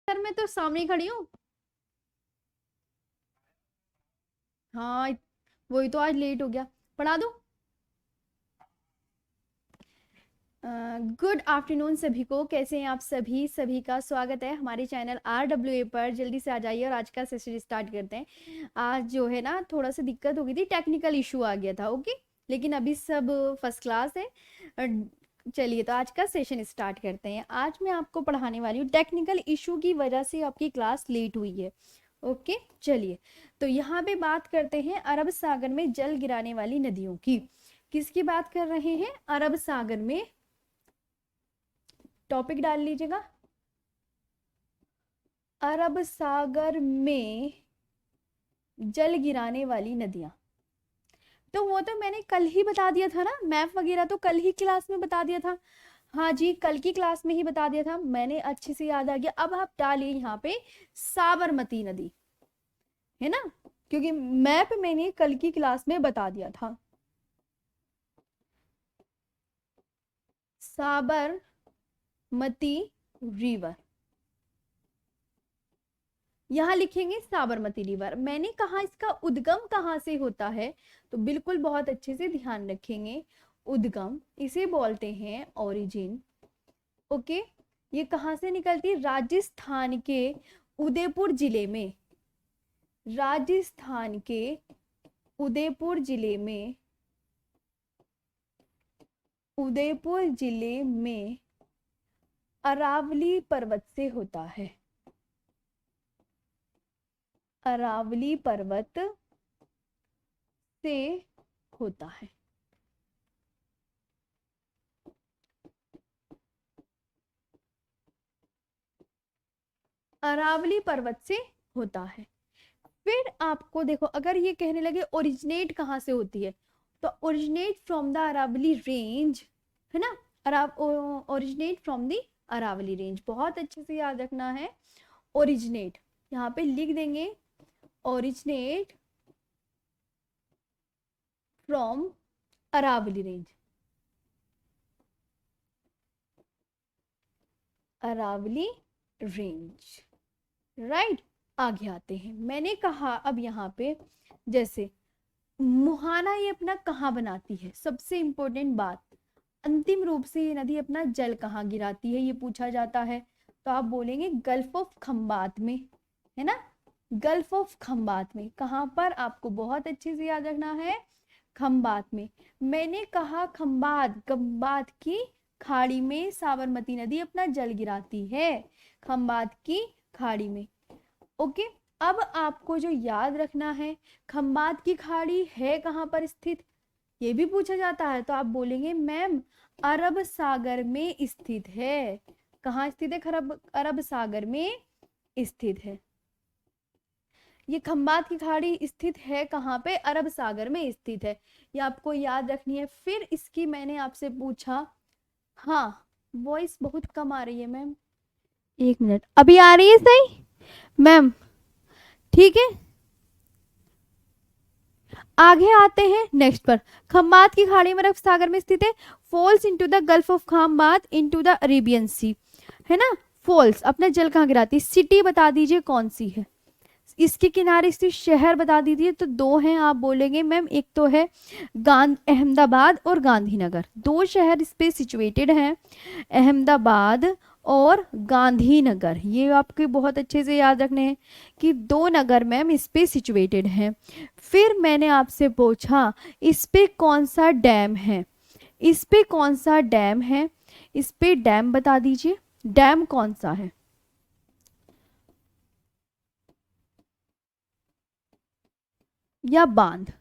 Sir मैं तो सामने ही खड़ी हूँ। हाँ, वही तो आज लेट हो गया। पढ़ा दूँ? गुड आफ्टरनून सभी को, कैसे हैं आप सभी? सभी का स्वागत है हमारे चैनल RWA पर। जल्दी से आ जाइए और आज का सेशन स्टार्ट करते हैं। आज जो है ना, थोड़ा सा दिक्कत हो गई थी, टेक्निकल इशू आ गया था। ओके, लेकिन अभी सब फर्स्ट क्लास है। चलिए तो आज का सेशन स्टार्ट करते हैं। आज मैं आपको पढ़ाने वाली हूँ, टेक्निकल इशू की वजह से आपकी क्लास लेट हुई है। ओके, चलिए तो यहाँ पे बात करते हैं अरब सागर में जल गिराने वाली नदियों की। किसकी बात कर रहे हैं? अरब सागर में। टॉपिक डाल लीजिएगा, अरब सागर में जल गिराने वाली नदियां। तो वो तो मैंने कल ही बता दिया था ना, मैप वगैरह तो कल ही क्लास में बता दिया था। हाँ जी, कल की क्लास में ही बता दिया था मैंने, अच्छे से याद आ गया। अब आप डालिए यहाँ पे साबरमती नदी, है ना, क्योंकि मैप मैंने कल की क्लास में बता दिया था। साबरमती रिवर, यहाँ लिखेंगे साबरमती रिवर। मैंने कहा इसका उद्गम कहाँ से होता है, तो बिल्कुल बहुत अच्छे से ध्यान रखेंगे। उद्गम इसे बोलते हैं ओरिजिन। ओके, ये कहाँ से निकलती है? राजस्थान के उदयपुर जिले में। राजस्थान के उदयपुर जिले में, उदयपुर जिले में अरावली पर्वत से होता है। अरावली पर्वत से होता है। अरावली पर्वत से होता है। फिर आपको देखो, अगर ये कहने लगे ओरिजिनेट कहाँ से होती है, तो originate from the Aravalli range, है ना। Originate from the Aravalli range, बहुत अच्छे से याद रखना है। ओरिजिनेट यहाँ पे लिख देंगे, originate from Aravalli range. Aravalli range, right. आगे आते हैं। मैंने कहा अब यहाँ पे जैसे मुहाना ये अपना कहाँ बनाती है, सबसे इंपॉर्टेंट बात। अंतिम रूप से ये नदी अपना जल कहाँ गिराती है, ये पूछा जाता है। तो आप बोलेंगे गल्फ ऑफ खंबात में, है ना। गल्फ ऑफ खंबात में कहाँ पर, आपको बहुत अच्छे से याद रखना है, खंबात में। मैंने कहा खंबात, खंबात की खाड़ी में साबरमती नदी अपना जल गिराती है, खंबात की खाड़ी में। ओके, अब आपको जो याद रखना है, खंबात की खाड़ी है कहाँ पर स्थित, ये भी पूछा जाता है। तो आप बोलेंगे मैम अरब सागर में स्थित है। कहाँ स्थित है? अरब सागर में स्थित है। ये खंबात की खाड़ी स्थित है कहाँ पे? अरब सागर में स्थित है। ये आपको याद रखनी है। फिर इसकी मैंने आपसे पूछा, हाँ वॉइस बहुत कम आ रही है मैम, एक मिनट, अभी आ रही है सही मैम? ठीक है, आगे आते हैं नेक्स्ट पर। खंबात की खाड़ी में अरब सागर में स्थित है। Falls into the gulf of Khambhat into the Arabian sea, है ना। फॉल्स अपना जल कहाँ गिराती है? सिटी बता दीजिए कौन सी है, इसके किनारे स्थित शहर बता दीजिए। तो दो हैं, आप बोलेंगे मैम एक तो है अहमदाबाद और गांधीनगर, दो शहर इस पे सिचुएटेड हैं, अहमदाबाद और गांधीनगर। ये आपके बहुत अच्छे से याद रखने हैं कि दो नगर मैम इस पे सिचुएटेड हैं। फिर मैंने आपसे पूछा इस पे कौन सा डैम है, इस पे कौन सा डैम है, इस पे डैम बता दीजिए, डैम कौन सा है? या बांध।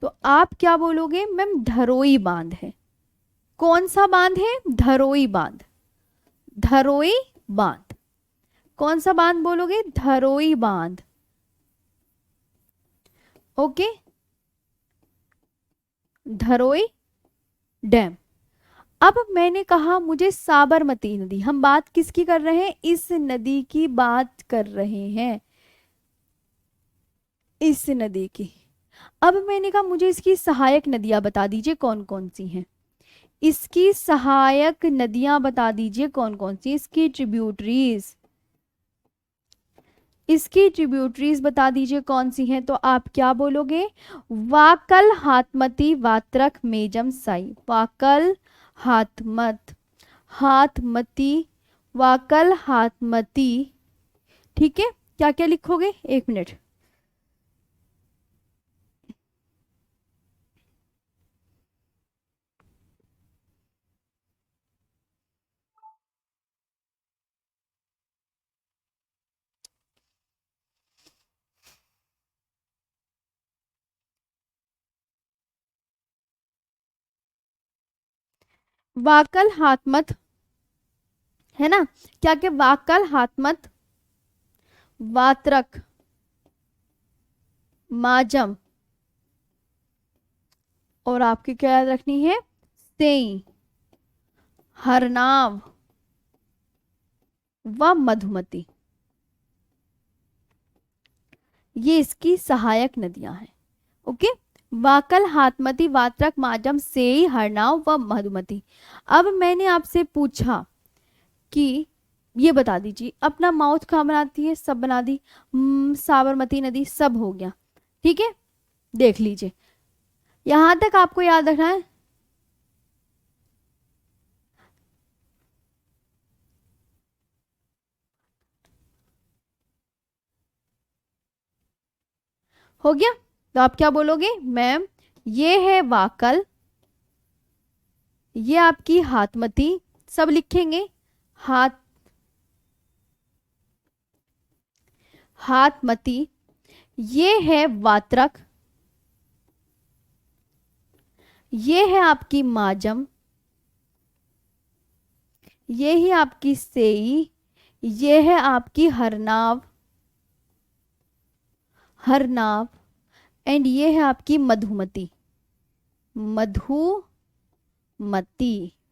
तो आप क्या बोलोगे मैम? धरोई बांध है। कौन सा बांध है? धरोई बांध। धरोई बांध। कौन सा बांध बोलोगे? धरोई बांध। Okay, Dharoi dam. अब मैंने कहा मुझे साबरमती नदी, हम बात किसकी कर रहे हैं? इस नदी की बात कर रहे हैं, इस नदी की। अब मैंने कहा मुझे इसकी सहायक नदियां बता दीजिए कौन कौन सी हैं, इसकी सहायक नदियां बता दीजिए कौन कौन सी, इसकी ट्रिब्यूटरीज। इसकी ट्रिब्यूटरीज बता दीजिए कौन सी हैं, तो आप क्या बोलोगे? वाकल, हाथमती, वात्रक, मेजम, साई। वाकल, हाथमत, हाथमती, वाकल, हाथमती। ठीक है, क्या क्या लिखोगे? एक मिनट। वाकल, हाथमत, है ना? क्या क्या? वाकल, हाथमत, वात्रक, माजम, और आपकी क्या याद रखनी है? सेई, हरनाव व मधुमती। ये इसकी सहायक नदियां हैं। ओके। वाकल, हाथमती, वात्रक, माजम, सेई, हरनाव व मधुमती। अब मैंने आपसे पूछा कि ये बता दीजिए अपना माउथ कहाँ बनाती है? सब बना दी। साबरमती नदी, सब हो गया। ठीक है, देख लीजिए, यहां तक आपको याद रखना है। हो गया? तो आप क्या बोलोगे? मैम, ये है वाकल, ये आपकी हाथमती, सब लिखेंगे। हाथ, हाथमती, ये है वात्रक, ये है आपकी माजम, ये ही आपकी सेई, ये है आपकी हरनाव, हरनाव, एंड ये है आपकी मधुमती, मधुमती।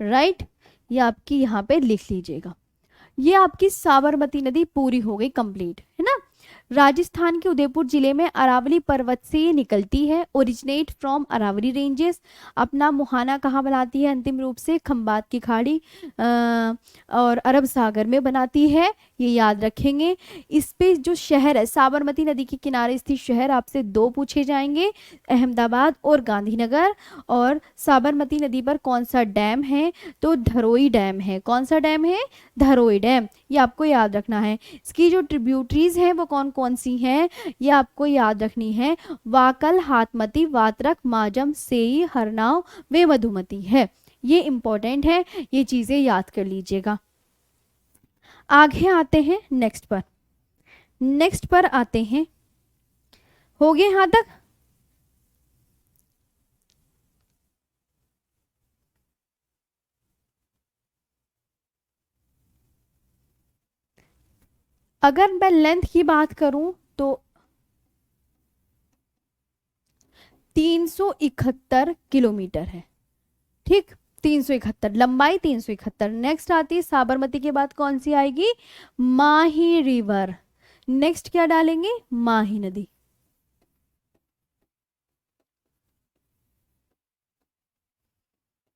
राइट, ये आपकी यहाँ पे लिख लीजिएगा। ये आपकी साबरमती नदी पूरी हो गई, कंप्लीट, है ना? राजस्थान के उदयपुर जिले में अरावली पर्वत से ये निकलती है, ओरिजिनेट फ्रॉम अरावली रेंजेस। अपना मुहाना कहाँ बनाती है? अंतिम रूप से खंबात की खाड़ी और अरब सागर में बनाती है, ये याद रखेंगे। इस पे जो शहर है, साबरमती नदी के किनारे स्थित शहर, आपसे दो पूछे जाएंगे, अहमदाबाद और गांधीनगर। और साबरमती नदी पर कौन सा डैम है? तो धरोई डैम है। कौन सा डैम है? धरोई डैम, ये आपको याद रखना है। इसकी जो ट्रिब्यूटरीज हैं वो कौन कौन सी हैं, ये आपको याद रखनी है। वाकल, हाथमती, वात्रक, माजम, सेई, हरनाव वे मधुमती है। ये इंपॉर्टेंट है, ये चीजें याद कर लीजिएगा। आगे आते हैं नेक्स्ट पर। नेक्स्ट पर आते हैं, हो गए यहां तक? अगर मैं लेंथ की बात करूं तो 371 किलोमीटर है। ठीक, 371 लंबाई, 371। नेक्स्ट आती है साबरमती के बाद कौन सी आएगी? माही रिवर। नेक्स्ट क्या डालेंगे? माही नदी।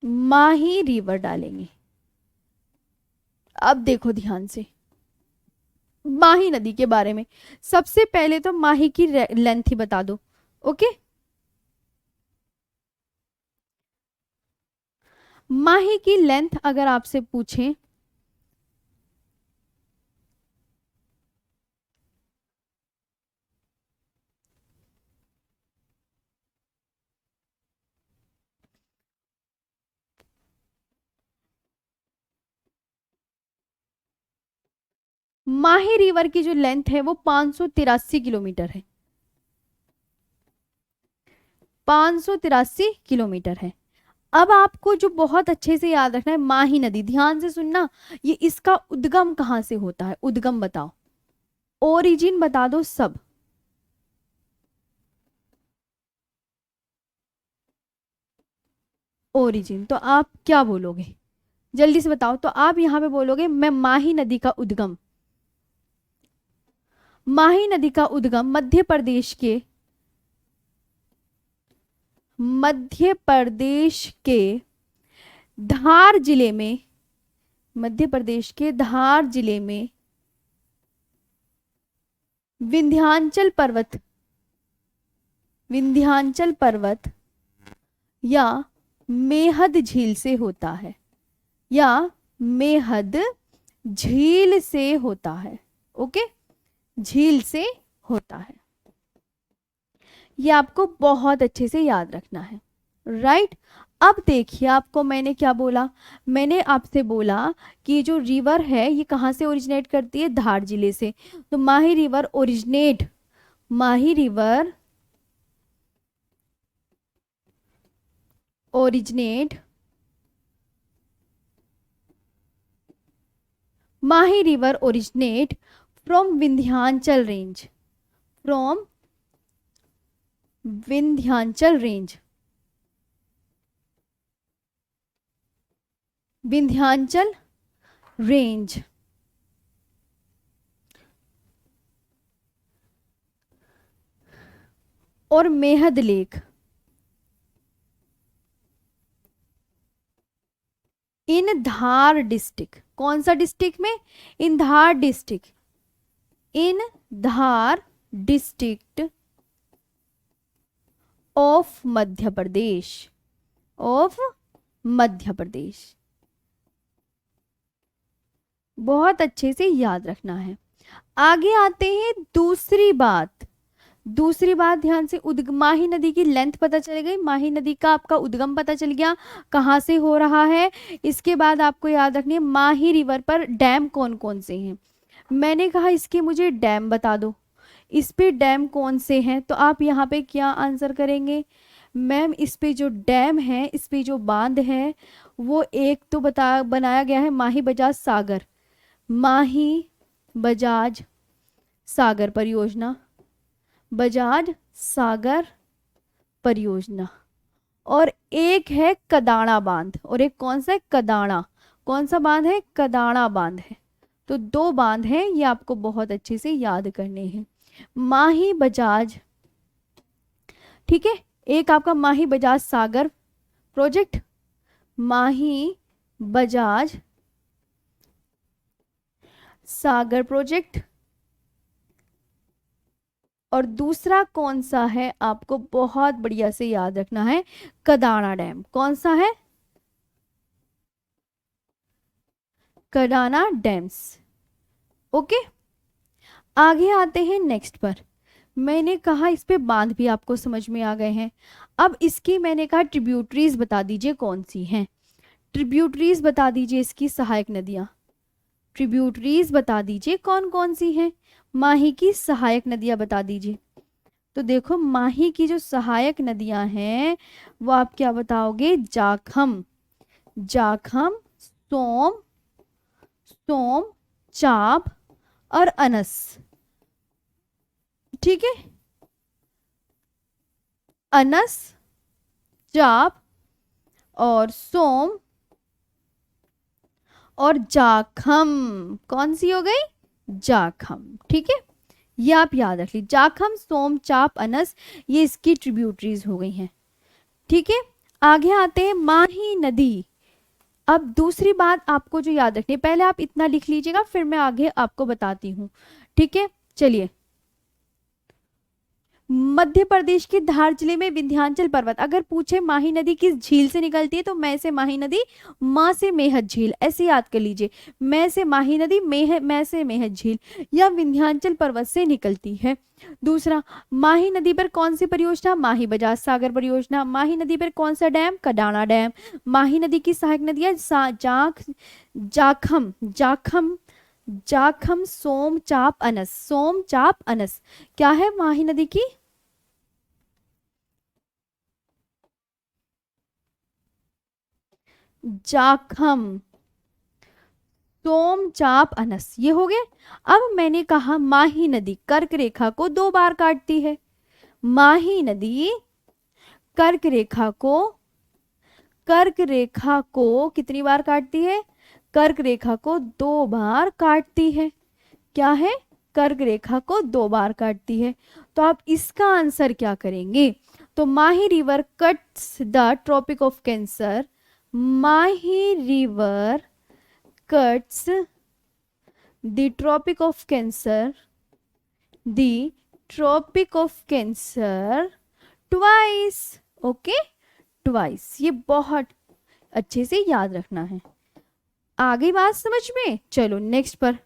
माही रिवर डालेंगे। अब देखो ध्यान से माही नदी के बारे में। सबसे पहले तो माही की लेंथ ही बता दो। ओके, माही की लेंथ अगर आपसे पूछें, माही रिवर की जो लेंथ है वो 583 किलोमीटर है। 583 किलोमीटर है। अब आपको जो बहुत अच्छे से याद रखना है, माही नदी, ध्यान से सुनना, ये इसका उद्गम कहाँ से होता है? उद्गम बताओ, ओरिजिन बता दो सब। ओरिजिन, तो आप क्या बोलोगे? जल्दी से बताओ। तो आप यहाँ पे बोलोगे मैं माही नदी का उद्गम। माही नदी का उद्गम मध्य प्रदेश के धार जिले में, मध्य प्रदेश के धार जिले में विंध्याचल पर्वत, विंध्याचल पर्वत या मेहद झील से होता है, या मेहद झील से होता है। ओके, झील से होता है। ये आपको बहुत अच्छे से याद रखना है, राइट। अब देखिए आपको मैंने क्या बोला, मैंने आपसे बोला कि जो रिवर है ये कहाँ से ओरिजिनेट करती है, धार जिले से। तो Mahi river originate, Mahi river originate, Mahi river originate from Vindhyachal range, from Vindhyachal range, Vindhyachal range. और Mehad lake in Dhar district, कौन सा डिस्ट्रिक्ट में, in Dhar district, in Dhar district of Madhya Pradesh, of Madhya Pradesh. बहुत अच्छे से याद रखना है। आगे आते हैं दूसरी बात, दूसरी बात ध्यान से, माही नदी की लेंथ पता चल गई, माही नदी का आपका उद्गम पता चल गया कहाँ से हो रहा है। इसके बाद आपको याद रखनी है माही रिवर पर डैम कौन कौन से हैं। मैंने कहा इसके मुझे डैम बता दो, इस पे डैम कौन से हैं, तो आप यहाँ पे क्या आंसर करेंगे, मैम इस पे जो डैम है, इस पे जो बांध है, वो एक तो बनाया गया है माही बजाज सागर, माही बजाज सागर परियोजना, बजाज सागर परियोजना, और एक है कदाना बांध, और एक कौन सा है, कदाना, कौन सा बांध है, कदाना बांध है। तो दो बांध हैं, ये आपको बहुत अच्छे से याद करने हैं। माही बजाज, ठीक है, एक आपका माही बजाज सागर प्रोजेक्ट, माही बजाज सागर प्रोजेक्ट, और दूसरा कौन सा है आपको बहुत बढ़िया से याद रखना है, कदाना डैम। कौन सा है, कदाना डैम्स। ओके, आगे आते हैं नेक्स्ट पर। मैंने कहा इस पे बांध भी आपको समझ में आ गए हैं। अब इसकी मैंने कहा ट्रिब्यूटरीज बता दीजिए कौन सी हैं, ट्रिब्यूटरीज बता दीजिए इसकी सहायक नदियां, ट्रिब्यूटरीज बता दीजिए कौन कौन सी हैं, माही की सहायक नदियां बता दीजिए। तो देखो माही की जो सहायक नदियां हैं वो आप क्या बताओगे, जाखम, जाखम, सोम, सोम, चाप और अनस, ठीक है, अनस, चाप और सोम और जाखम। कौन सी हो गई, जाखम, ठीक है, ये आप याद रख लीजिए, जाखम, सोम, चाप, अनस, ये इसकी ट्रिब्यूटरीज हो गई हैं, ठीक है। आगे आते हैं माही नदी। अब दूसरी बात आपको जो याद रखनी है, पहले आप इतना लिख लीजिएगा फिर मैं आगे आपको बताती हूँ, ठीक है। चलिए, मध्य प्रदेश के धार जिले में विंध्याचल पर्वत, अगर पूछे माही नदी किस झील से निकलती है तो मैं से माही नदी, माँ से मेहद झील, ऐसे याद कर लीजिए, मैं से माही नदी, मैं से मेहद झील, या विंध्याचल पर्वत से निकलती है। दूसरा, माही नदी पर कौन सी परियोजना, माही बजाज सागर परियोजना, माही नदी पर कौन सा डैम, कडाना डैम, माही नदी की सहायक नदियां जाखम, जाखम, जाखम, सोम, चाप, अनस, सोम, चाप, अनस, क्या है माही नदी की, जाखम, सोम, चाप, अनस, ये हो गए। अब मैंने कहा माही नदी कर्क रेखा को दो बार काटती है, माही नदी कर्क रेखा को, कर्क रेखा को कितनी बार काटती है, कर्क रेखा को दो बार काटती है, क्या है, कर्क रेखा को दो बार काटती है। तो आप इसका आंसर क्या करेंगे, तो Mahi river cuts the tropic of cancer, Mahi river cuts the tropic of cancer the tropic of cancer twice. Okay, twice, ये बहुत अच्छे से याद रखना है। आगे बात समझ में? चलो नेक्स्ट पर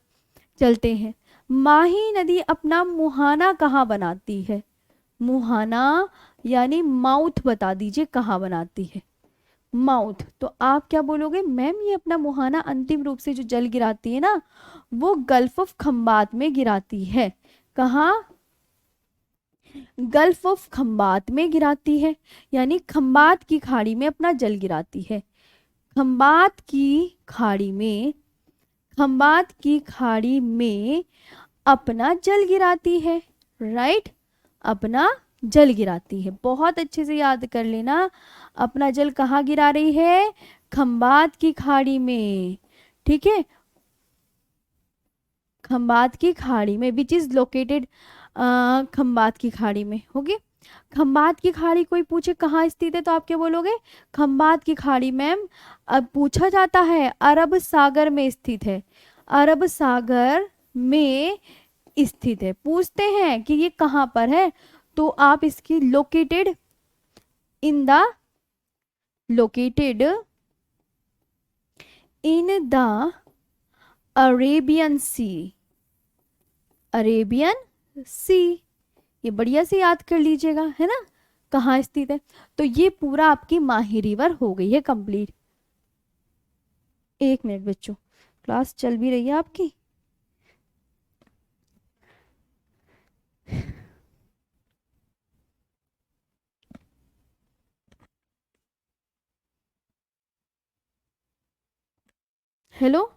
चलते हैं। माही नदी अपना मुहाना कहाँ बनाती है? मुहाना यानी माउथ बता दीजिए कहाँ बनाती है। माउथ, तो आप क्या बोलोगे? मैम ये अपना मुहाना अंतिम रूप से जो जल गिराती है ना, वो गल्फ ऑफ खंबात में गिराती है। कहाँ? गल्फ ऑफ खंबात में गिराती है, यानी खंबात की खाड़ी में अपना जल गिराती है। खंबात की खाड़ी में, खंबात की खाड़ी में अपना जल गिराती है। राइट, अपना जल गिराती है। बहुत अच्छे से याद कर लेना, अपना जल कहाँ गिरा रही है? खंबात की खाड़ी में। ठीक है, खंबात की खाड़ी में, विच इज लोकेटेड, खंबात की खाड़ी में होगी। खंबात की खाड़ी कोई पूछे कहाँ स्थित है तो आप क्या बोलोगे? खंबात की खाड़ी मैम, अब पूछा जाता है अरब सागर में स्थित है, अरब सागर में स्थित है। पूछते हैं कि ये कहाँ पर है, तो आप इसकी located in the, located in the Arabian sea, Arabian sea. ये बढ़िया से याद कर लीजिएगा, है ना, कहाँ स्थित है। तो ये पूरा आपकी माही रिवर हो गई है कंप्लीट। एक मिनट बच्चों, क्लास चल भी रही है आपकी। हेलो,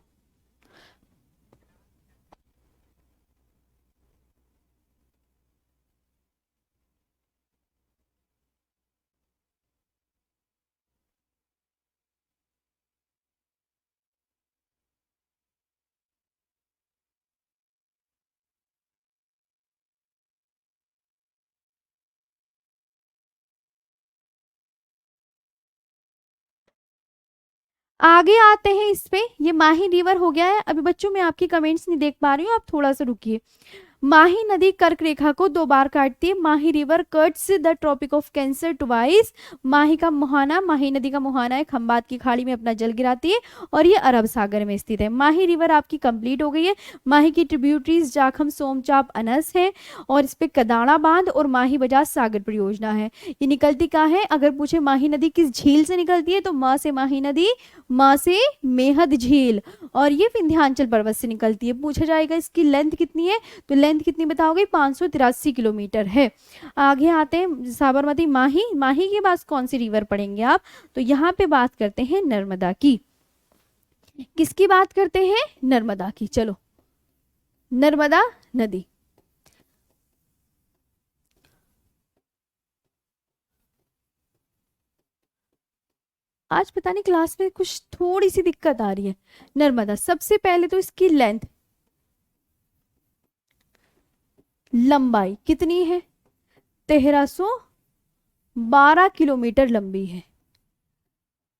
आगे आते हैं इस पे। ये माही रिवर हो गया है। अभी बच्चों मैं आपकी कमेंट्स नहीं देख पा रही हूँ, आप थोड़ा सा रुकिए। माही नदी कर्क रेखा को 2 बार काटती है। Mahi river cuts the tropic of cancer twice. Mahi का मुहाना, माही नदी का मुहाना है, खंबात की खाड़ी में अपना जल गिराती है और ये अरब सागर में स्थित है। माही रिवर आपकी कंप्लीट हो गई है। माही की ट्रिब्यूटरीज जाखम, सोमचाप, अनस है और इस पे कदाड़ा बांध और माही बजाज सागर परियोजना है। ये निकलती कहाँ है? अगर पूछे माही नदी किस झील से निकलती है तो माँ से माही नदी, माँ से मेहद झील, और ये विंध्याचल पर्वत से निकलती है। पूछा जाएगा इसकी लेंथ कितनी है, तो लेंथ कितनी बताओगे? 583 किलोमीटर है। आगे आते हैं साबरमती, माही, माही के बाद कौन सी रिवर पढ़ेंगे आप? तो यहाँ पे बात करते हैं नर्मदा की। किसकी बात करते हैं? नर्मदा की। चलो, नर्मदा नदी। आज पता नहीं क्लास में कुछ थोड़ी सी दिक्कत आ रही है। नर्मदा, सबसे पहले तो इसकी लेंथ, लंबाई कितनी है? 1312 किलोमीटर लंबी है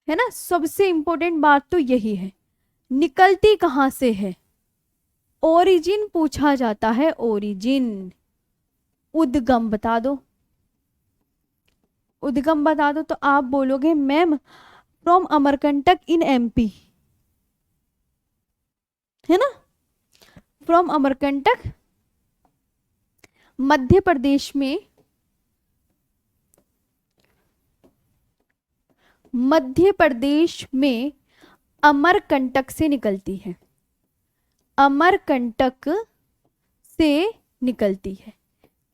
ना। सबसे इंपॉर्टेंट बात तो यही है। निकलती कहाँ से है? ओरिजिन पूछा जाता है, ओरिजिन। उद्गम बता दो, उद्गम बता दो, तो आप बोलोगे ma'am from Amarkantak in MP, है ना, फ्रॉम अमरकंटक मध्य प्रदेश में, मध्य प्रदेश में अमरकंटक से निकलती है, अमरकंटक से निकलती है।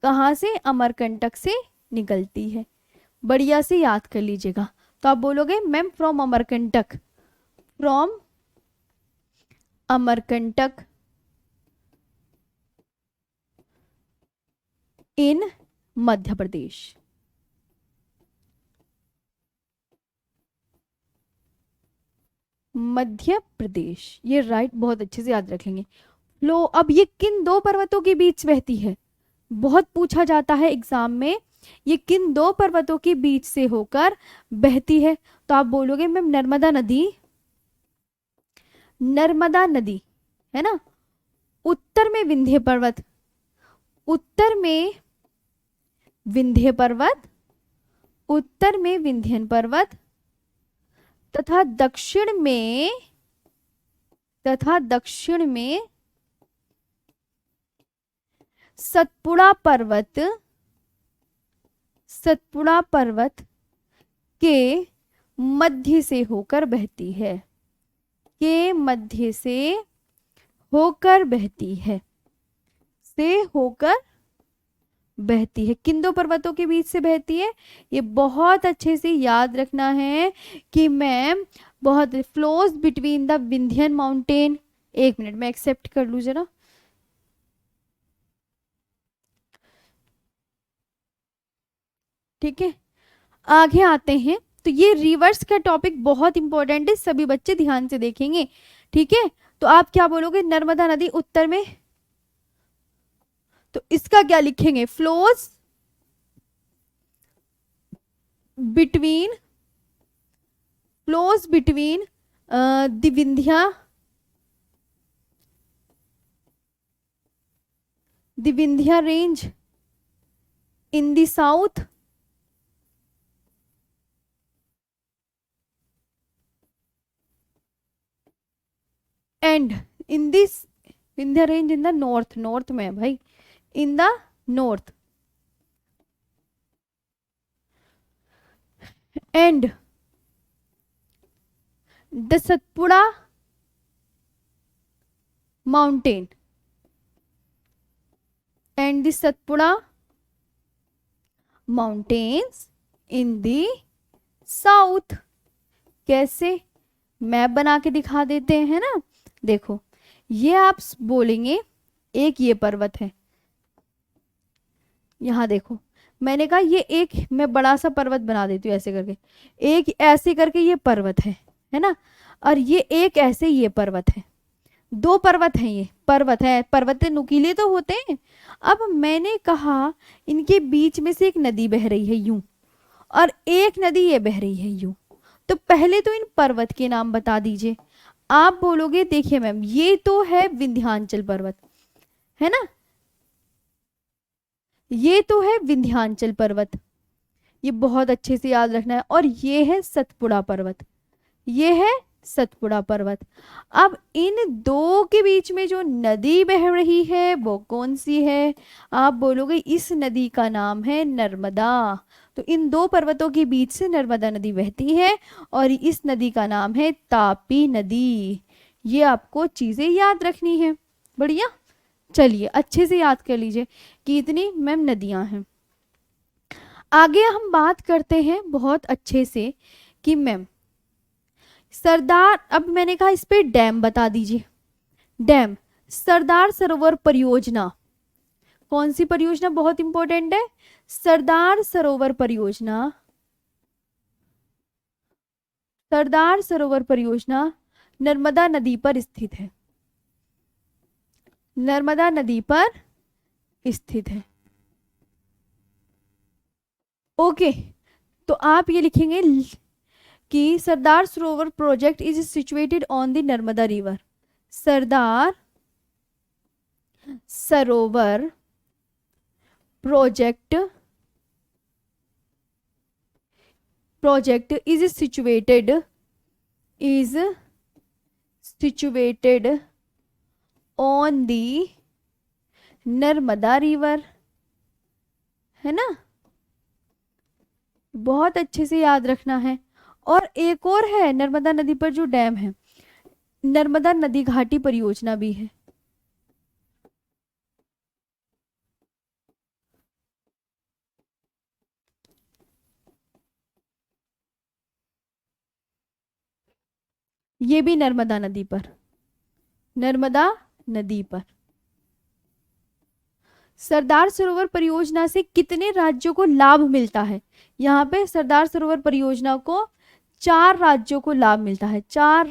कहाँ से? अमरकंटक से निकलती है। बढ़िया से याद कर लीजिएगा। तो आप बोलोगे ma'am from Amarkantak, from Amarkantak in Madhya Pradesh. Madhya Pradesh, ये राइट, बहुत अच्छे से याद रखेंगे। लो, अब ये किन 2 पर्वतों के बीच बहती है? बहुत पूछा जाता है एग्जाम में, ये किन 2 पर्वतों के बीच से होकर बहती है? तो आप बोलोगे मैम नर्मदा नदी, नर्मदा नदी, है ना। उत्तर में विंध्य पर्वत, उत्तर में विंध्य पर्वत, उत्तर में विंध्यन पर्वत तथा दक्षिण में सतपुड़ा पर्वत के मध्य से होकर बहती है, के मध्य से होकर बहती है, किन दो पर्वतों के बीच से बहती है? ये बहुत अच्छे से याद रखना है कि मैम बहुत flows between the Vindhyan mountain. एक मिनट मैं एक्सेप्ट कर लूं जरा। ठीक है, आगे आते हैं। तो ये रिवर्स का टॉपिक बहुत इंपॉर्टेंट है, सभी बच्चे ध्यान से देखेंगे। ठीक है, तो आप क्या बोलोगे? नर्मदा नदी उत्तर में, तो इसका क्या लिखेंगे? Flows between the Vindhya range in the south and in this Vindhya range in the north, north में है भाई, in the north and the Satpura mountain and the Satpura mountains in the south। कैसे? मैप बना के दिखा देते हैं ना। देखो ये आप बोलेंगे, एक ये पर्वत है, यहां देखो मैंने कहा ये एक, मैं बड़ा सा पर्वत बना देती हूँ ऐसे करके, एक ऐसे करके ये पर्वत है ना, और ये एक ऐसे ये पर्वत है, दो पर्वत हैं, ये पर्वत है, पर्वत नुकीले तो होते हैं। अब मैंने कहा इनके बीच में से एक नदी बह रही है यूं, और एक नदी ये बह रही है यूं, तो पहले तो इन पर्वत के नाम बता दीजिए। आप बोलोगे देखिए मैम ये तो है विंध्याचल पर्वत, है ना, ये तो है विंध्याचल पर्वत, ये बहुत अच्छे से याद रखना है, और ये है सतपुड़ा पर्वत, ये है सतपुड़ा पर्वत। अब इन दो के बीच में जो नदी बह रही है वो कौन सी है? आप बोलोगे इस नदी का नाम है नर्मदा। तो इन दो पर्वतों के बीच से नर्मदा नदी बहती है, और इस नदी का नाम है तापी नदी। ये आपको चीजें याद रखनी है। बढ़िया, चलिए अच्छे से याद कर लीजिए कि इतनी मैम नदियां हैं। आगे हम बात करते हैं बहुत अच्छे से कि मैम सरदार, अब मैंने कहा इस पे डैम बता दीजिए। डैम, सरदार सरोवर परियोजना, कौन सी परियोजना बहुत इंपॉर्टेंट है? सरदार सरोवर परियोजना, सरदार सरोवर परियोजना नर्मदा नदी पर स्थित है, नर्मदा नदी पर स्थित है। ओके, तो आप ये लिखेंगे कि Sardar Sarovar project is situated on the Narmada river. Sardar Sarovar project is situated on the Narmada river, है ना, बहुत अच्छे से याद रखना है। और एक और है नर्मदा नदी पर जो डैम है, नर्मदा नदी घाटी परियोजना भी है। ये भी नर्मदा नदी पर, नर्मदा नदी पर। सरदार सरोवर परियोजना से कितने राज्यों को लाभ मिलता है? यहाँ पे सरदार सरोवर परियोजना को 4 राज्यों को लाभ मिलता है, 4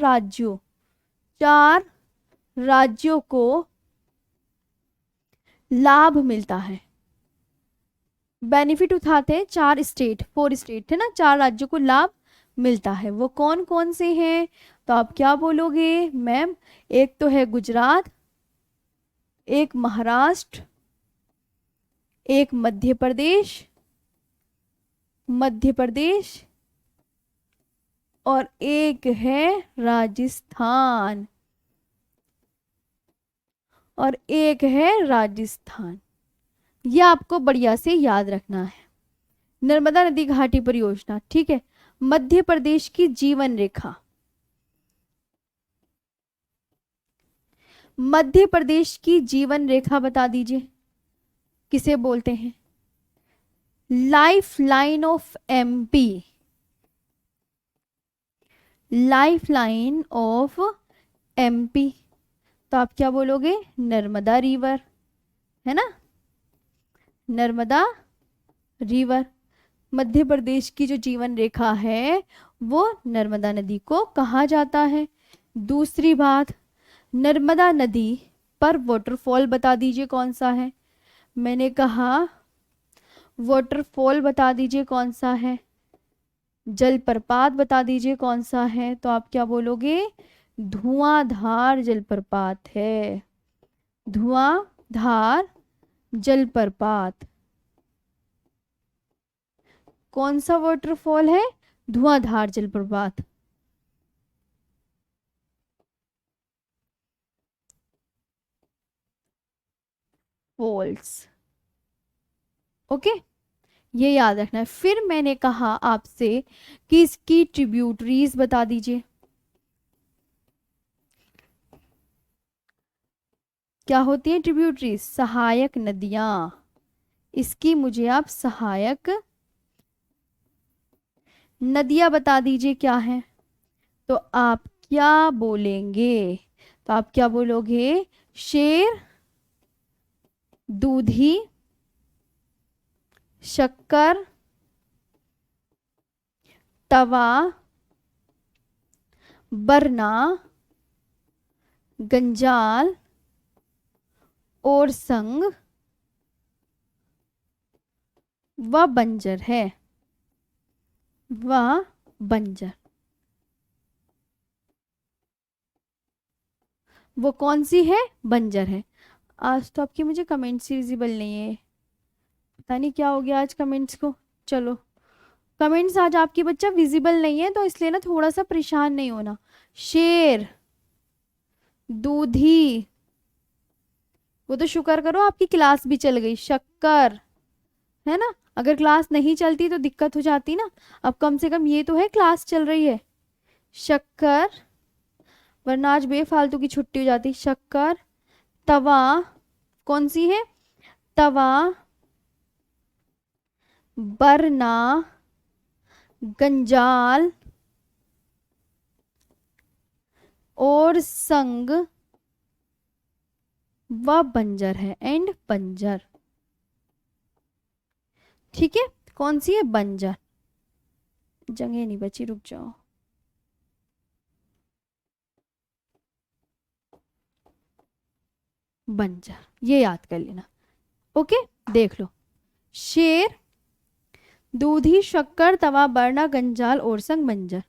राज्यों को लाभ मिलता है, बेनिफिट उठाते हैं 4 स्टेट, 4 स्टेट है ना, 4 राज्यों को लाभ मिलता है। वो कौन कौन से हैं? तो आप क्या बोलोगे मैम? एक तो है गुजरात, एक महाराष्ट्र, एक मध्य प्रदेश, मध्य प्रदेश, और एक है राजस्थान, और एक है राजस्थान। ये आपको बढ़िया से याद रखना है। नर्मदा नदी घाटी परियोजना, ठीक है। मध्य प्रदेश की जीवन रेखा, मध्य प्रदेश की जीवन रेखा बता दीजिए किसे बोलते हैं? Life line of MP, life line of MP. तो आप क्या बोलोगे? नर्मदा रिवर, है ना, नर्मदा रिवर। मध्य प्रदेश की जो जीवन रेखा है वो नर्मदा नदी को कहा जाता है। दूसरी बात, नर्मदा नदी पर वाटरफॉल बता दीजिए कौन सा है। मैंने कहा वाटरफॉल बता दीजिए कौन सा है, जलप्रपात बता दीजिए कौन सा है। तो आप क्या बोलोगे? धुआंधार जलप्रपात है, धुआंधार जलप्रपात। कौन सा वाटरफॉल है? धुआंधार जलप्रपात। फॉल्स, ओके, ये याद रखना है। फिर मैंने कहा आपसे कि इसकी ट्रिब्यूटरीज बता दीजिए। क्या होती है ट्रिब्यूटरीज? सहायक नदियां। इसकी मुझे आप सहायक नदियां बता दीजिए क्या है। तो आप क्या बोलेंगे? तो आप क्या बोलोगे? शेर, दूधी, शक्कर, तवा, बरना, गंजाल और संग व बंजर है, व बंजर। वो कौन सी है? बंजर है। आज तो आपकी मुझे कमेंट्स विजिबल नहीं है, पता नहीं क्या हो गया आज कमेंट्स को। चलो, कमेंट्स आज आपकी बच्चा विजिबल नहीं है तो इसलिए ना थोड़ा सा परेशान नहीं होना। शेर, दूधी, वो तो शुक्र करो आपकी क्लास भी चल गई। शक्कर, है ना, अगर क्लास नहीं चलती तो दिक्कत हो जाती ना। अब कम से कम ये तो है क्लास चल रही है। शक्कर, वरना आज बेफालतू की छुट्टी हो जाती। शक्कर, तवा, कौन सी है? तवा, बरना, गंजाल और संग व बंजर है, एंड बंजर। ठीक है, कौन सी है? बंजर। जगह नहीं बची, रुक जाओ। बंजर, ये याद कर लेना। ओके, देख लो। शेर, दूधी, शक्कर, तवा, बरना, गंजाल और संग, बंजर।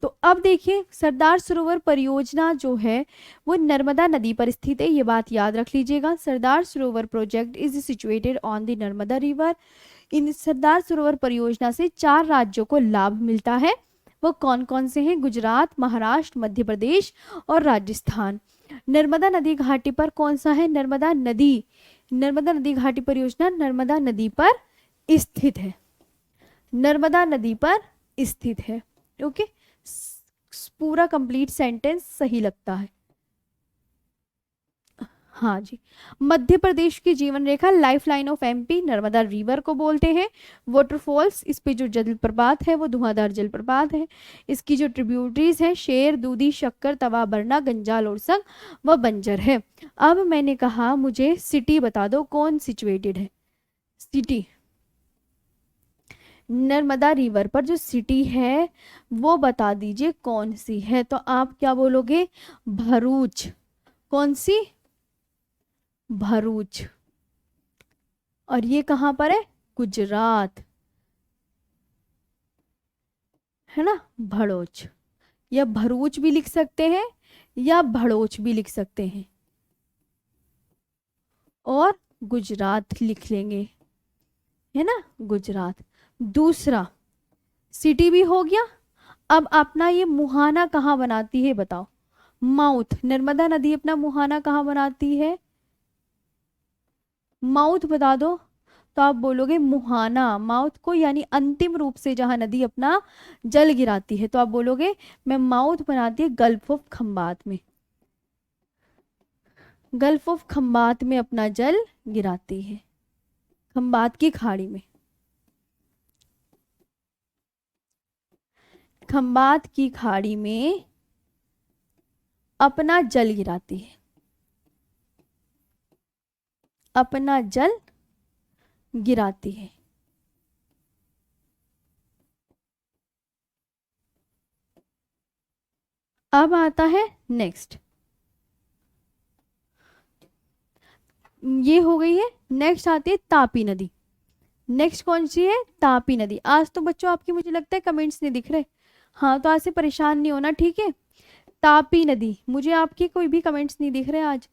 तो अब देखिए, सरदार सरोवर परियोजना जो है वो नर्मदा नदी पर स्थित है, ये बात याद रख लीजिएगा। Sardar Sarovar project is situated on the Narmada river. इन सरदार सरोवर परियोजना से 4 राज्यों को लाभ मिलता है। वो कौन कौन से हैं? गुजरात, महाराष्ट्र, मध्य प्रदेश और राजस्थान। नर्मदा नदी घाटी पर कौन सा है? नर्मदा नदी, नर्मदा नदी घाटी परियोजना नर्मदा नदी पर स्थित है, नर्मदा नदी पर स्थित है। ओके, पूरा कंप्लीट सेंटेंस सही लगता है। हाँ जी, मध्य प्रदेश की जीवन रेखा life line of MP Narmada river को बोलते हैं। वाटरफॉल्स, इस पे जो जलप्रपात है वो धुआंधार जलप्रपात है। इसकी जो ट्रिब्यूटरीज है शेर, दूधी, शक्कर, तवा, बरना, गंजाल और संग वह बंजर है। अब मैंने कहा मुझे सिटी बता दो कौन सिचुएटेड है। सिटी, नर्मदा रिवर पर जो सिटी है वो बता दीजिए कौन सी है। तो आप क्या बोलोगे? भरूच। कौन सी? भरूच। और ये कहां पर है? गुजरात, है ना, भड़ोच। या भरूच भी लिख सकते हैं या भड़ोच भी लिख सकते हैं, और गुजरात लिख लेंगे। है ना, गुजरात। दूसरा सिटी भी हो गया। अब अपना ये मुहाना कहाँ बनाती है बताओ? माउथ, नर्मदा नदी अपना मुहाना कहाँ बनाती है? माउथ बता दो। तो आप बोलोगे मुहाना, माउथ को, यानी अंतिम रूप से जहां नदी अपना जल गिराती है, तो आप बोलोगे मैं माउथ बनाती है गल्फ ऑफ खंबात में, गल्फ ऑफ खंबात में अपना जल गिराती है, खंबात की खाड़ी में, खंबात की खाड़ी में अपना जल गिराती है, अपना जल गिराती है। अब आता है नेक्स्ट, ये हो गई है। नेक्स्ट आती है तापी नदी। नेक्स्ट कौन सी है? तापी नदी। आज तो बच्चों आपकी मुझे लगता है कमेंट्स नहीं दिख रहे, हाँ तो आज से परेशान नहीं होना, ठीक है। तापी नदी, मुझे आपके कोई भी कमेंट्स नहीं दिख रहे आज,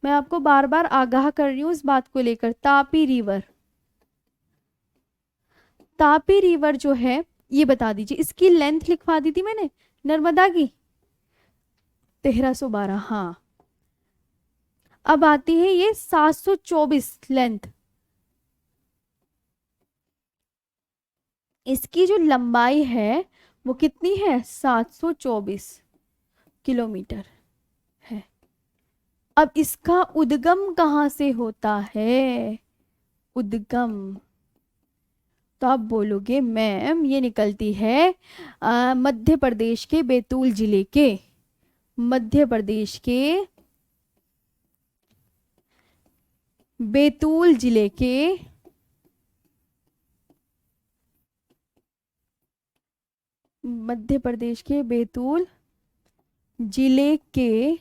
मैं आपको बार बार आगाह कर रही हूँ इस बात को लेकर। तापी रिवर, तापी रिवर जो है ये बता दीजिए, इसकी लेंथ लिखवा दी थी मैंने नर्मदा की 1312, हाँ। अब आती है ये 724 लेंथ, इसकी जो लंबाई है वो कितनी है? 724 किलोमीटर है। अब इसका उद्गम कहाँ से होता है? उद्गम, तो आप बोलोगे मैम ये निकलती है मध्य प्रदेश के बैतूल जिले के, मध्य प्रदेश के बैतूल जिले के मध्य प्रदेश के बैतूल जिले के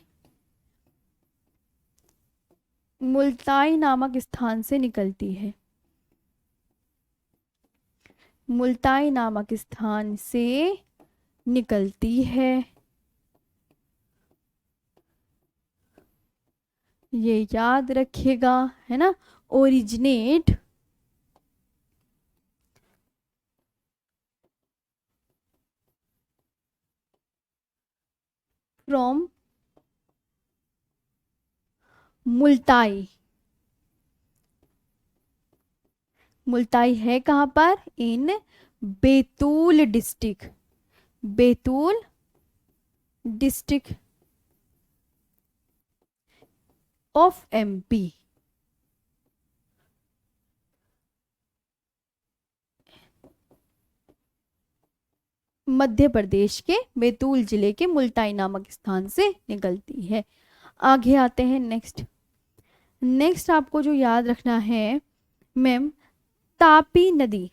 मुल्ताई नामक स्थान से निकलती है, मुल्ताई नामक स्थान से निकलती है। ये याद रखिएगा, है ना। ओरिजिनेट फ्रॉम मुल्ताई, मुल्ताई है कहाँ पर? In Betul district, Betul district of MP. Madhya Pradesh के बैतूल जिले के मुल्ताई नामक स्थान से निकलती है। आगे आते हैं नेक्स्ट। नेक्स्ट आपको जो याद रखना है मैम, तापी नदी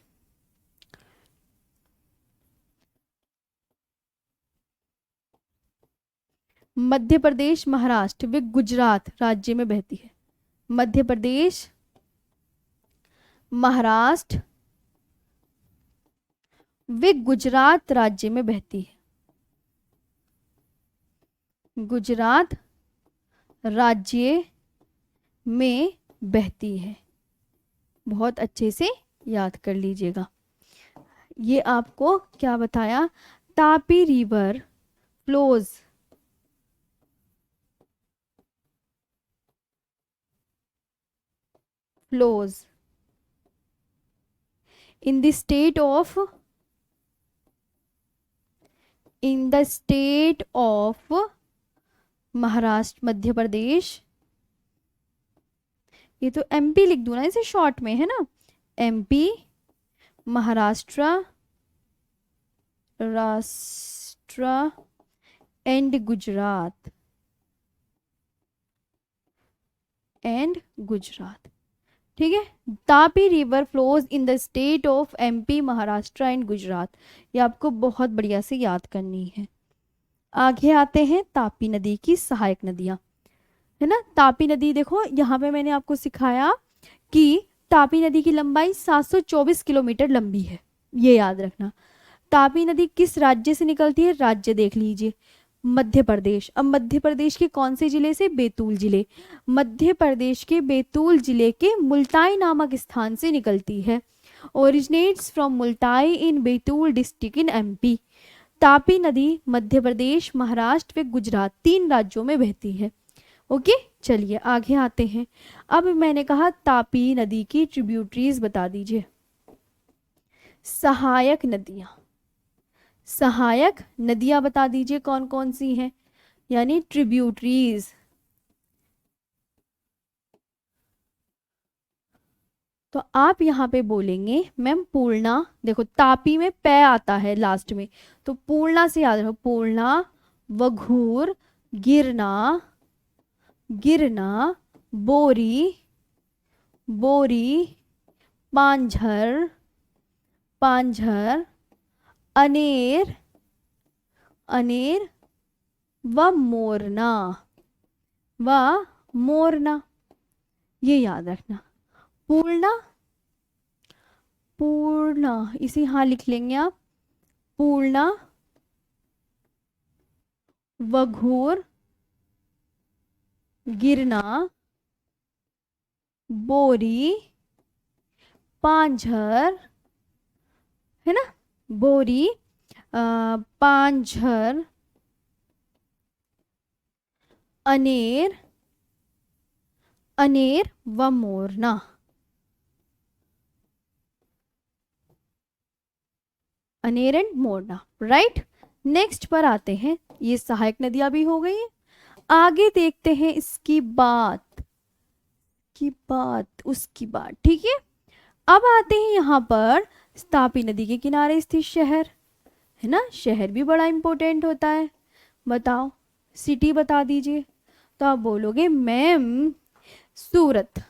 मध्य प्रदेश, महाराष्ट्र व गुजरात राज्य में बहती है। मध्य प्रदेश, महाराष्ट्र वे गुजरात राज्य में बहती है, गुजरात राज्य में बहती है। बहुत अच्छे से याद कर लीजिएगा। ये आपको क्या बताया? Tapi river flows flows in the state of Maharashtra, Madhya Pradesh. ये तो एमपी लिख दूं ना इसे शॉर्ट में, है ना। एमपी, महाराष्ट्र, राष्ट्र एंड गुजरात, एंड गुजरात, ठीक है। Tapi river flows in the state of MP, Maharashtra and Gujarat. ये आपको बहुत बढ़िया से याद करनी है। आगे आते हैं तापी नदी की सहायक नदियां, है ना। तापी नदी देखो यहाँ पे मैंने आपको सिखाया कि तापी नदी की लंबाई 724 किलोमीटर लंबी है, ये याद रखना। तापी नदी किस राज्य से निकलती है? राज्य देख लीजिए, मध्य प्रदेश। अब मध्य प्रदेश के कौन से जिले से? बैतूल जिले। मध्य प्रदेश के बैतूल जिले के मुल्ताई नामक स्थान से निकलती है। Originates from Multai in Betul district in MP. Tapi नदी मध्य प्रदेश, महाराष्ट्र व गुजरात 3 राज्यों में बहती है। ओके, चलिए आगे आते हैं। अब मैंने कहा तापी नदी की ट्रिब्यूटरीज बता दीजिए। सहायक नदियां, सहायक नदियां बता दीजिए कौन कौन सी हैं, यानी ट्रिब्यूटरीज। तो आप यहाँ पे बोलेंगे मैम पूर्णा, देखो तापी में पै आता है लास्ट में, तो पूर्णा से याद रखो, पूर्णा, वघूर, गिरना, गिरना, बोरी, बोरी, पांझर, पांझर, अनेर, अनेर व मोरना, व मोरना। ये याद रखना। पूर्णा, पूर्णा इसे यहाँ लिख लेंगे आप, पूर्णा, वघूर, गिरना, बोरी, पांझर, है ना, बोरी, पांझर, अनेर, अनेर व मोरना। अनेर एंड मोरना, राइट। नेक्स्ट पर आते हैं, ये सहायक नदियां भी हो गई हैं। आगे देखते हैं इसकी बात, की बात, उसकी बात, ठीक है। अब आते हैं यहाँ पर तापी नदी के किनारे स्थित शहर, है ना, शहर भी बड़ा इंपॉर्टेंट होता है। बताओ, सिटी बता दीजिए। तो आप बोलोगे मैम सूरत,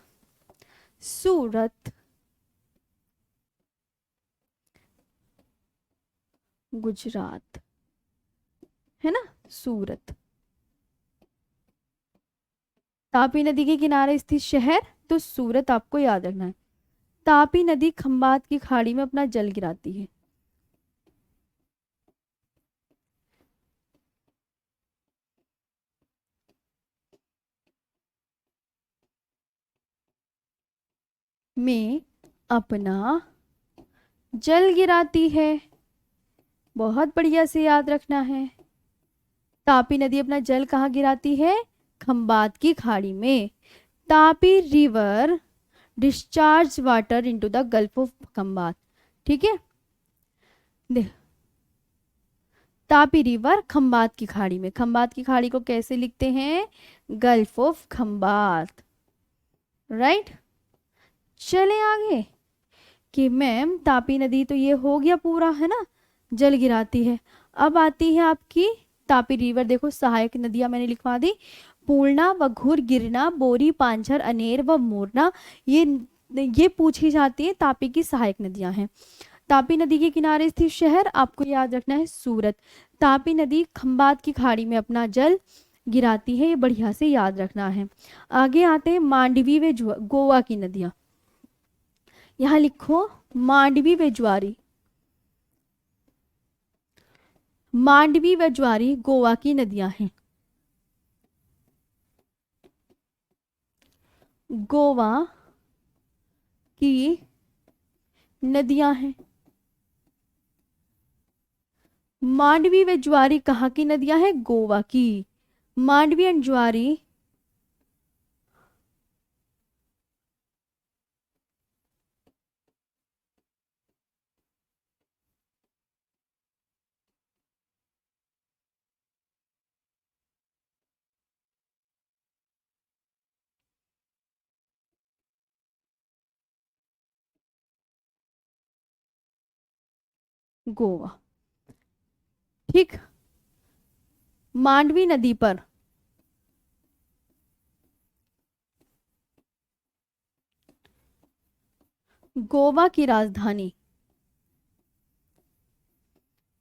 सूरत, गुजरात, है ना, सूरत। तापी नदी के किनारे स्थित शहर, तो सूरत आपको याद रखना है। तापी नदी खंबात की खाड़ी में अपना जल गिराती है। में अपना जल गिराती है, बहुत बढ़िया से याद रखना है। तापी नदी अपना जल कहाँ गिराती है? खंबात की खाड़ी में। Tapi river discharge water into the gulf of Khambhat, ठीक है। देख, तापी रिवर खंबात की खाड़ी में, खंबात की खाड़ी को कैसे लिखते हैं? Gulf of Khambhat, right. चले आगे कि मैम तापी नदी तो ये हो गया पूरा, है ना, जल गिराती है। अब आती है आपकी तापी रिवर, देखो सहायक नदियां मैंने लिखवा दी, पूर्णा, वघुर, गिरना, बोरी, पांझर, अनेर व मोरना, ये पूछी जाती है तापी की सहायक नदियां हैं। तापी नदी के किनारे स्थित शहर आपको याद रखना है सूरत। तापी नदी खंबात की खाड़ी में अपना जल गिराती है, ये बढ़िया से याद रखना है। आगे आते हैं मांडवी व गोवा की नदियां, यहाँ लिखो मांडवी व ज्वारी, मांडवी व ज्वारी गोवा की नदियां हैं। गोवा की नदियां हैं। मांडवी व ज्वारी कहाँ की नदियां हैं? गोवा की। मांडवी एंड ज्वारी गोवा, ठीक। मांडवी नदी पर गोवा की राजधानी,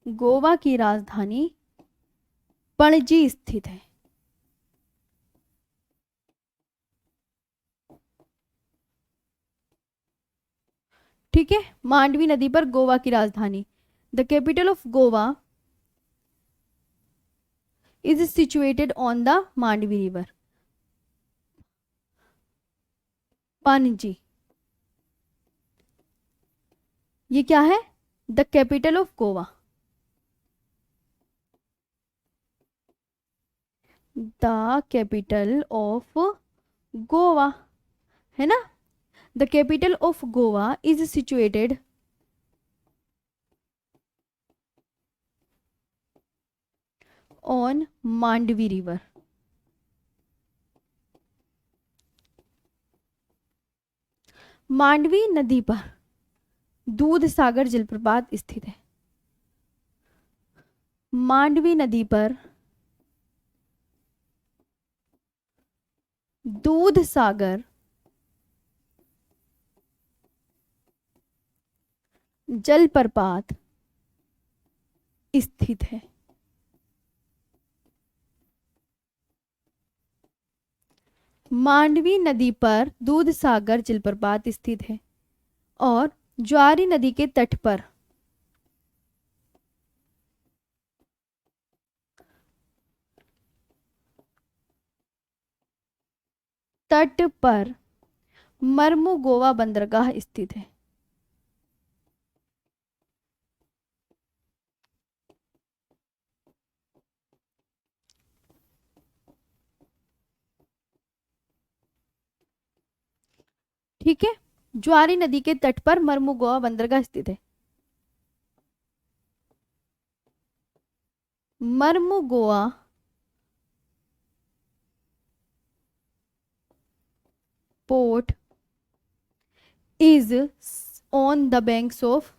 गोवा की राजधानी पणजी स्थित है। ठीक है, मांडवी नदी पर गोवा की राजधानी, the capital of Goa is situated on the Mandovi river, Panaji. ये क्या है? The capital of Goa. The capital of Goa, है ना? The capital of Goa is situated on Mandovi river. Mandovi नदी पर दूध सागर जलप्रपात स्थित है। मांडवी नदी पर दूध सागर जलप्रपात स्थित है। मांडवी नदी पर दूध सागर जलप्रपात स्थित है और ज्वारी नदी के तट पर मरमू गोवा बंदरगाह स्थित है। ठीक है, ज्वारी नदी के तट पर मरमू गोवा बंदरगाह स्थित है। Mormugao Goa port is on the banks of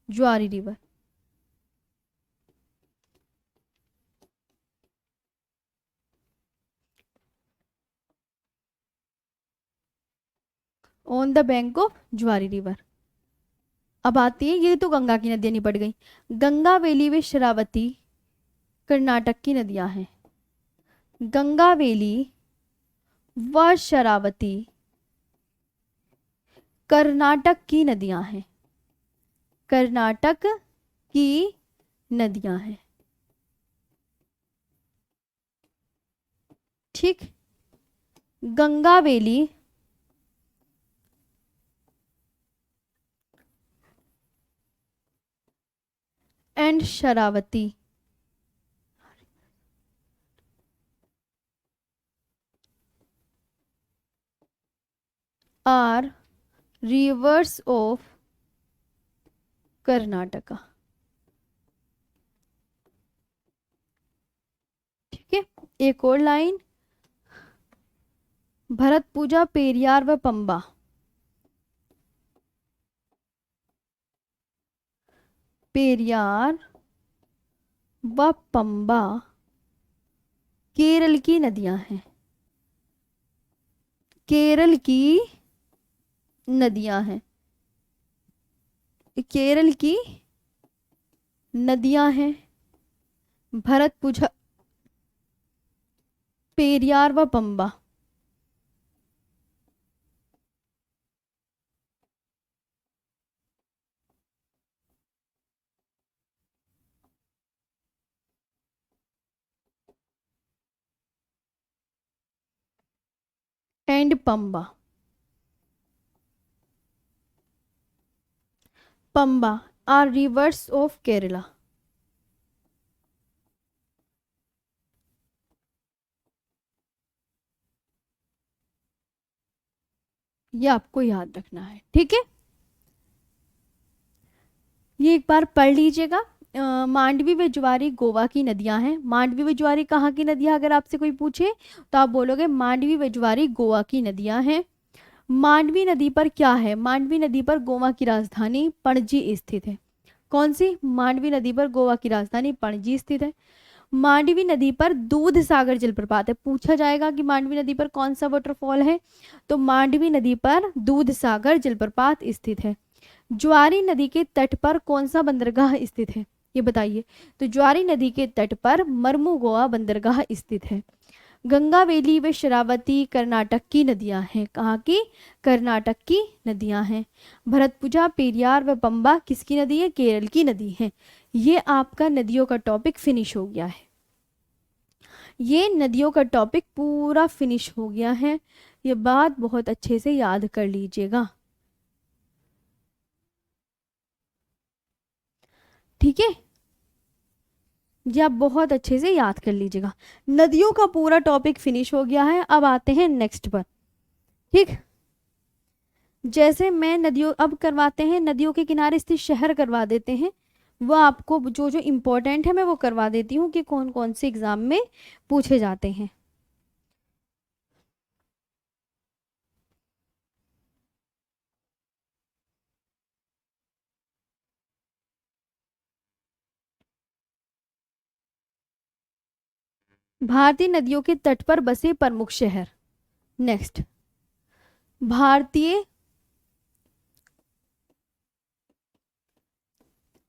Zuari river. On the bank of Zuari river. अब आती है, ये तो गंगा की नदियां निपट गई। गंगा वेली व शरावती कर्नाटक की नदियां हैं। गंगा वेली व शरावती कर्नाटक की नदियां हैं। कर्नाटक की नदियां हैं। ठीक, Gangavalli and Sharavati are rivers of Karnataka. ठीक है, एक और लाइन, भरत पूजा पेरियार व पंबा। पेरियार व पंबा केरल की नदियां हैं। केरल की नदियां हैं। केरल की नदियां हैं। भरत पूजा पेरियार व Pamba. And Pamba. Pamba are rivers of Kerala. ये आपको याद रखना है। ठीक है, ये एक बार पढ़ लीजिएगा। मांडवी व ज्वारी गोवा की नदियां हैं। मांडवी व ज्वारी कहाँ की नदियां, अगर आपसे कोई पूछे तो आप बोलोगे मांडवी व ज्वारी गोवा की नदियां हैं। मांडवी नदी पर क्या है? मांडवी नदी पर गोवा की राजधानी पणजी स्थित है। कौन सी? मांडवी नदी पर गोवा की राजधानी पणजी स्थित है। मांडवी नदी पर दूध सागर जलप्रपात है। पूछा जाएगा कि मांडवी नदी पर कौन सा वाटरफॉल है, तो मांडवी नदी पर दूध सागर जलप्रपात स्थित है। ज्वारी नदी के तट पर कौन सा बंदरगाह स्थित है, ये बताइए। तो ज्वारी नदी के तट पर मरमू गोवा बंदरगाह स्थित है। गंगा वेली व शरावती कर्नाटक की नदियां हैं। कहाँ की? कर्नाटक की नदियां हैं। भरतपुजा पेरियार व पंबा किसकी नदी है? केरल की नदी है। ये आपका नदियों का टॉपिक फिनिश हो गया है। ये नदियों का टॉपिक पूरा फिनिश हो गया है, ये बात बहुत अच्छे से याद कर लीजिएगा, ठीक है। ये आप बहुत अच्छे से याद कर लीजिएगा। नदियों का पूरा टॉपिक फिनिश हो गया है, अब आते हैं नेक्स्ट पर, ठीक। जैसे मैं नदियों अब करवाते हैं, नदियों के किनारे स्थित शहर करवा देते हैं, वो आपको जो जो इम्पोर्टेंट है मैं वो करवा देती हूँ कि कौन कौन से एग्जाम में पूछे जाते हैं। भारतीय नदियों के तट पर बसे प्रमुख शहर। नेक्स्ट, भारतीय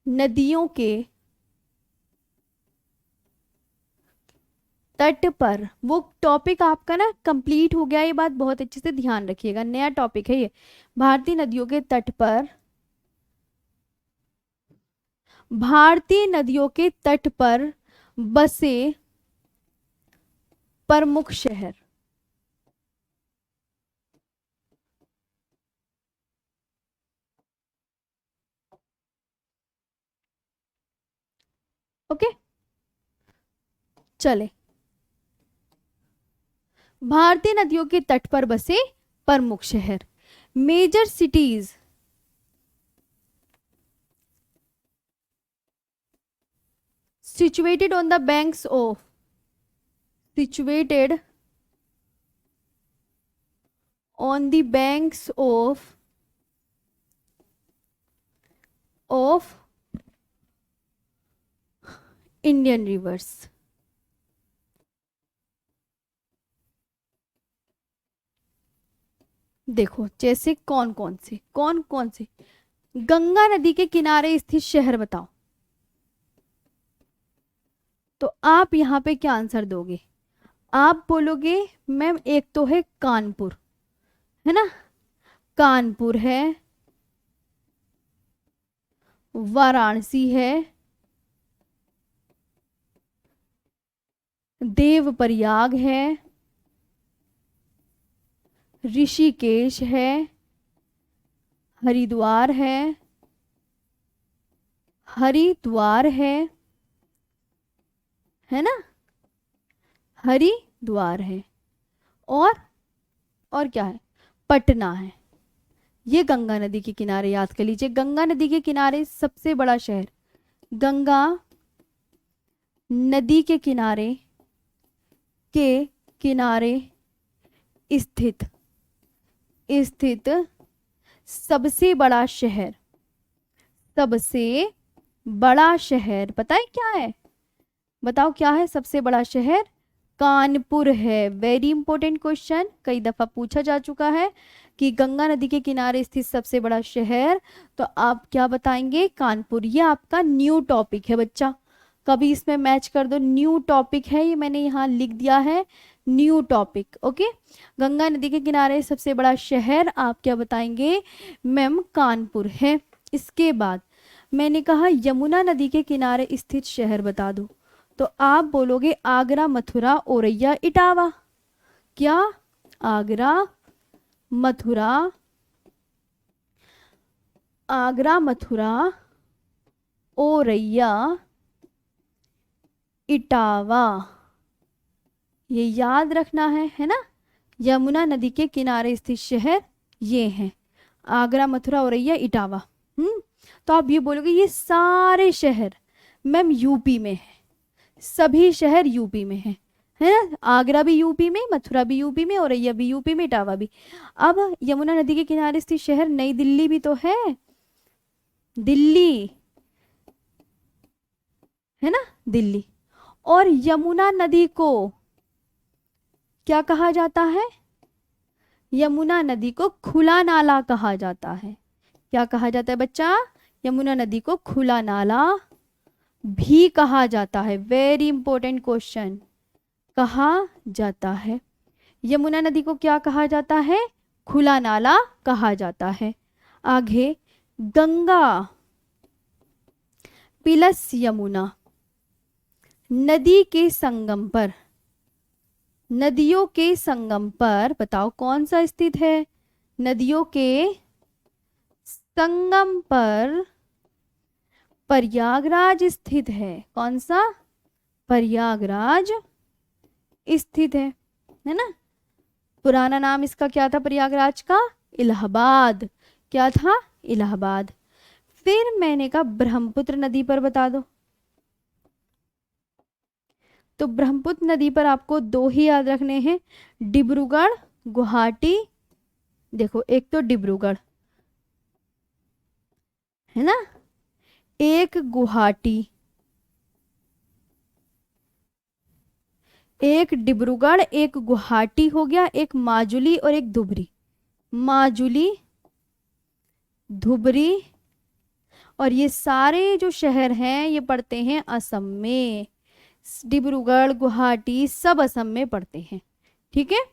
नदियों के तट पर, वो टॉपिक आपका ना कंप्लीट हो गया, ये बात बहुत अच्छे से ध्यान रखिएगा, नया टॉपिक है ये। भारतीय नदियों के तट पर, भारतीय नदियों के तट पर बसे प्रमुख शहर। ओके, चले। भारतीय नदियों के तट पर बसे प्रमुख शहर। Major cities situated on the banks of, situated on the banks of Indian rivers। देखो जैसे कौन कौन से गंगा नदी के किनारे स्थित शहर बताओ, तो आप यहाँ पे क्या आंसर दोगे? आप बोलोगे मैम एक तो है कानपुर, है ना, कानपुर है, वाराणसी है, देवप्रयाग है, ऋषिकेश है, हरिद्वार है, हरिद्वार है ना, हरिद्वार है, और क्या है, पटना है। ये गंगा नदी के किनारे याद कर लीजिए, गंगा नदी के किनारे सबसे बड़ा शहर, गंगा नदी के किनारे स्थित सबसे बड़ा शहर, सबसे बड़ा शहर पता है क्या है? बताओ क्या है सबसे बड़ा शहर? कानपुर है। वेरी इंपॉर्टेंट क्वेश्चन, कई दफा पूछा जा चुका है कि गंगा नदी के किनारे स्थित सबसे बड़ा शहर, तो आप क्या बताएंगे? कानपुर। ये आपका न्यू टॉपिक है बच्चा, कभी इसमें मैच कर दो, न्यू टॉपिक है ये, मैंने यहाँ लिख दिया है न्यू टॉपिक। ओके, गंगा नदी के किनारे सबसे बड़ा शहर आप क्या बताएंगे? मैम कानपुर है। इसके बाद मैंने कहा यमुना नदी के किनारे स्थित शहर बता दो, तो आप बोलोगे आगरा, मथुरा, औरैया, इटावा। क्या? आगरा, मथुरा, औरैया, इटावा, ये याद रखना है ना। यमुना नदी के किनारे स्थित शहर ये हैं, आगरा, मथुरा, औरैया, इटावा। तो आप ये बोलोगे ये सारे शहर मैम यूपी में है, सभी शहर यूपी में है ना। आगरा भी यूपी में, मथुरा भी यूपी में, औरैया भी यूपी में, इटावा भी। अब यमुना नदी के किनारे स्थित शहर नई दिल्ली भी तो है, दिल्ली है ना, दिल्ली। और यमुना नदी को क्या कहा जाता है? यमुना नदी को खुला नाला कहा जाता है। क्या कहा जाता है बच्चा? यमुना नदी को खुला नाला भी कहा जाता है। वेरी इंपॉर्टेंट क्वेश्चन, कहा जाता है। यमुना नदी को क्या कहा जाता है? खुला नाला कहा जाता है। आगे गंगा प्लस यमुना नदी के संगम पर, नदियों के संगम पर बताओ कौन सा स्थित है? नदियों के संगम पर प्रयागराज स्थित है। कौन सा? प्रयागराज स्थित है ना। पुराना नाम इसका क्या था प्रयागराज का? इलाहाबाद। क्या था? इलाहाबाद। फिर मैंने कहा ब्रह्मपुत्र नदी पर बता दो। तो ब्रह्मपुत्र नदी पर आपको दो ही याद रखने हैं, डिब्रूगढ़ गुवाहाटी। देखो एक तो डिब्रूगढ़ है ना, एक गुवाहाटी, एक डिब्रूगढ़ एक गुवाहाटी हो गया, एक माजुली और एक धुबरी। माजुली, धुबरी, और ये सारे जो शहर हैं ये पड़ते हैं असम में। डिब्रूगढ़ गुवाहाटी सब असम में पड़ते हैं। ठीक है,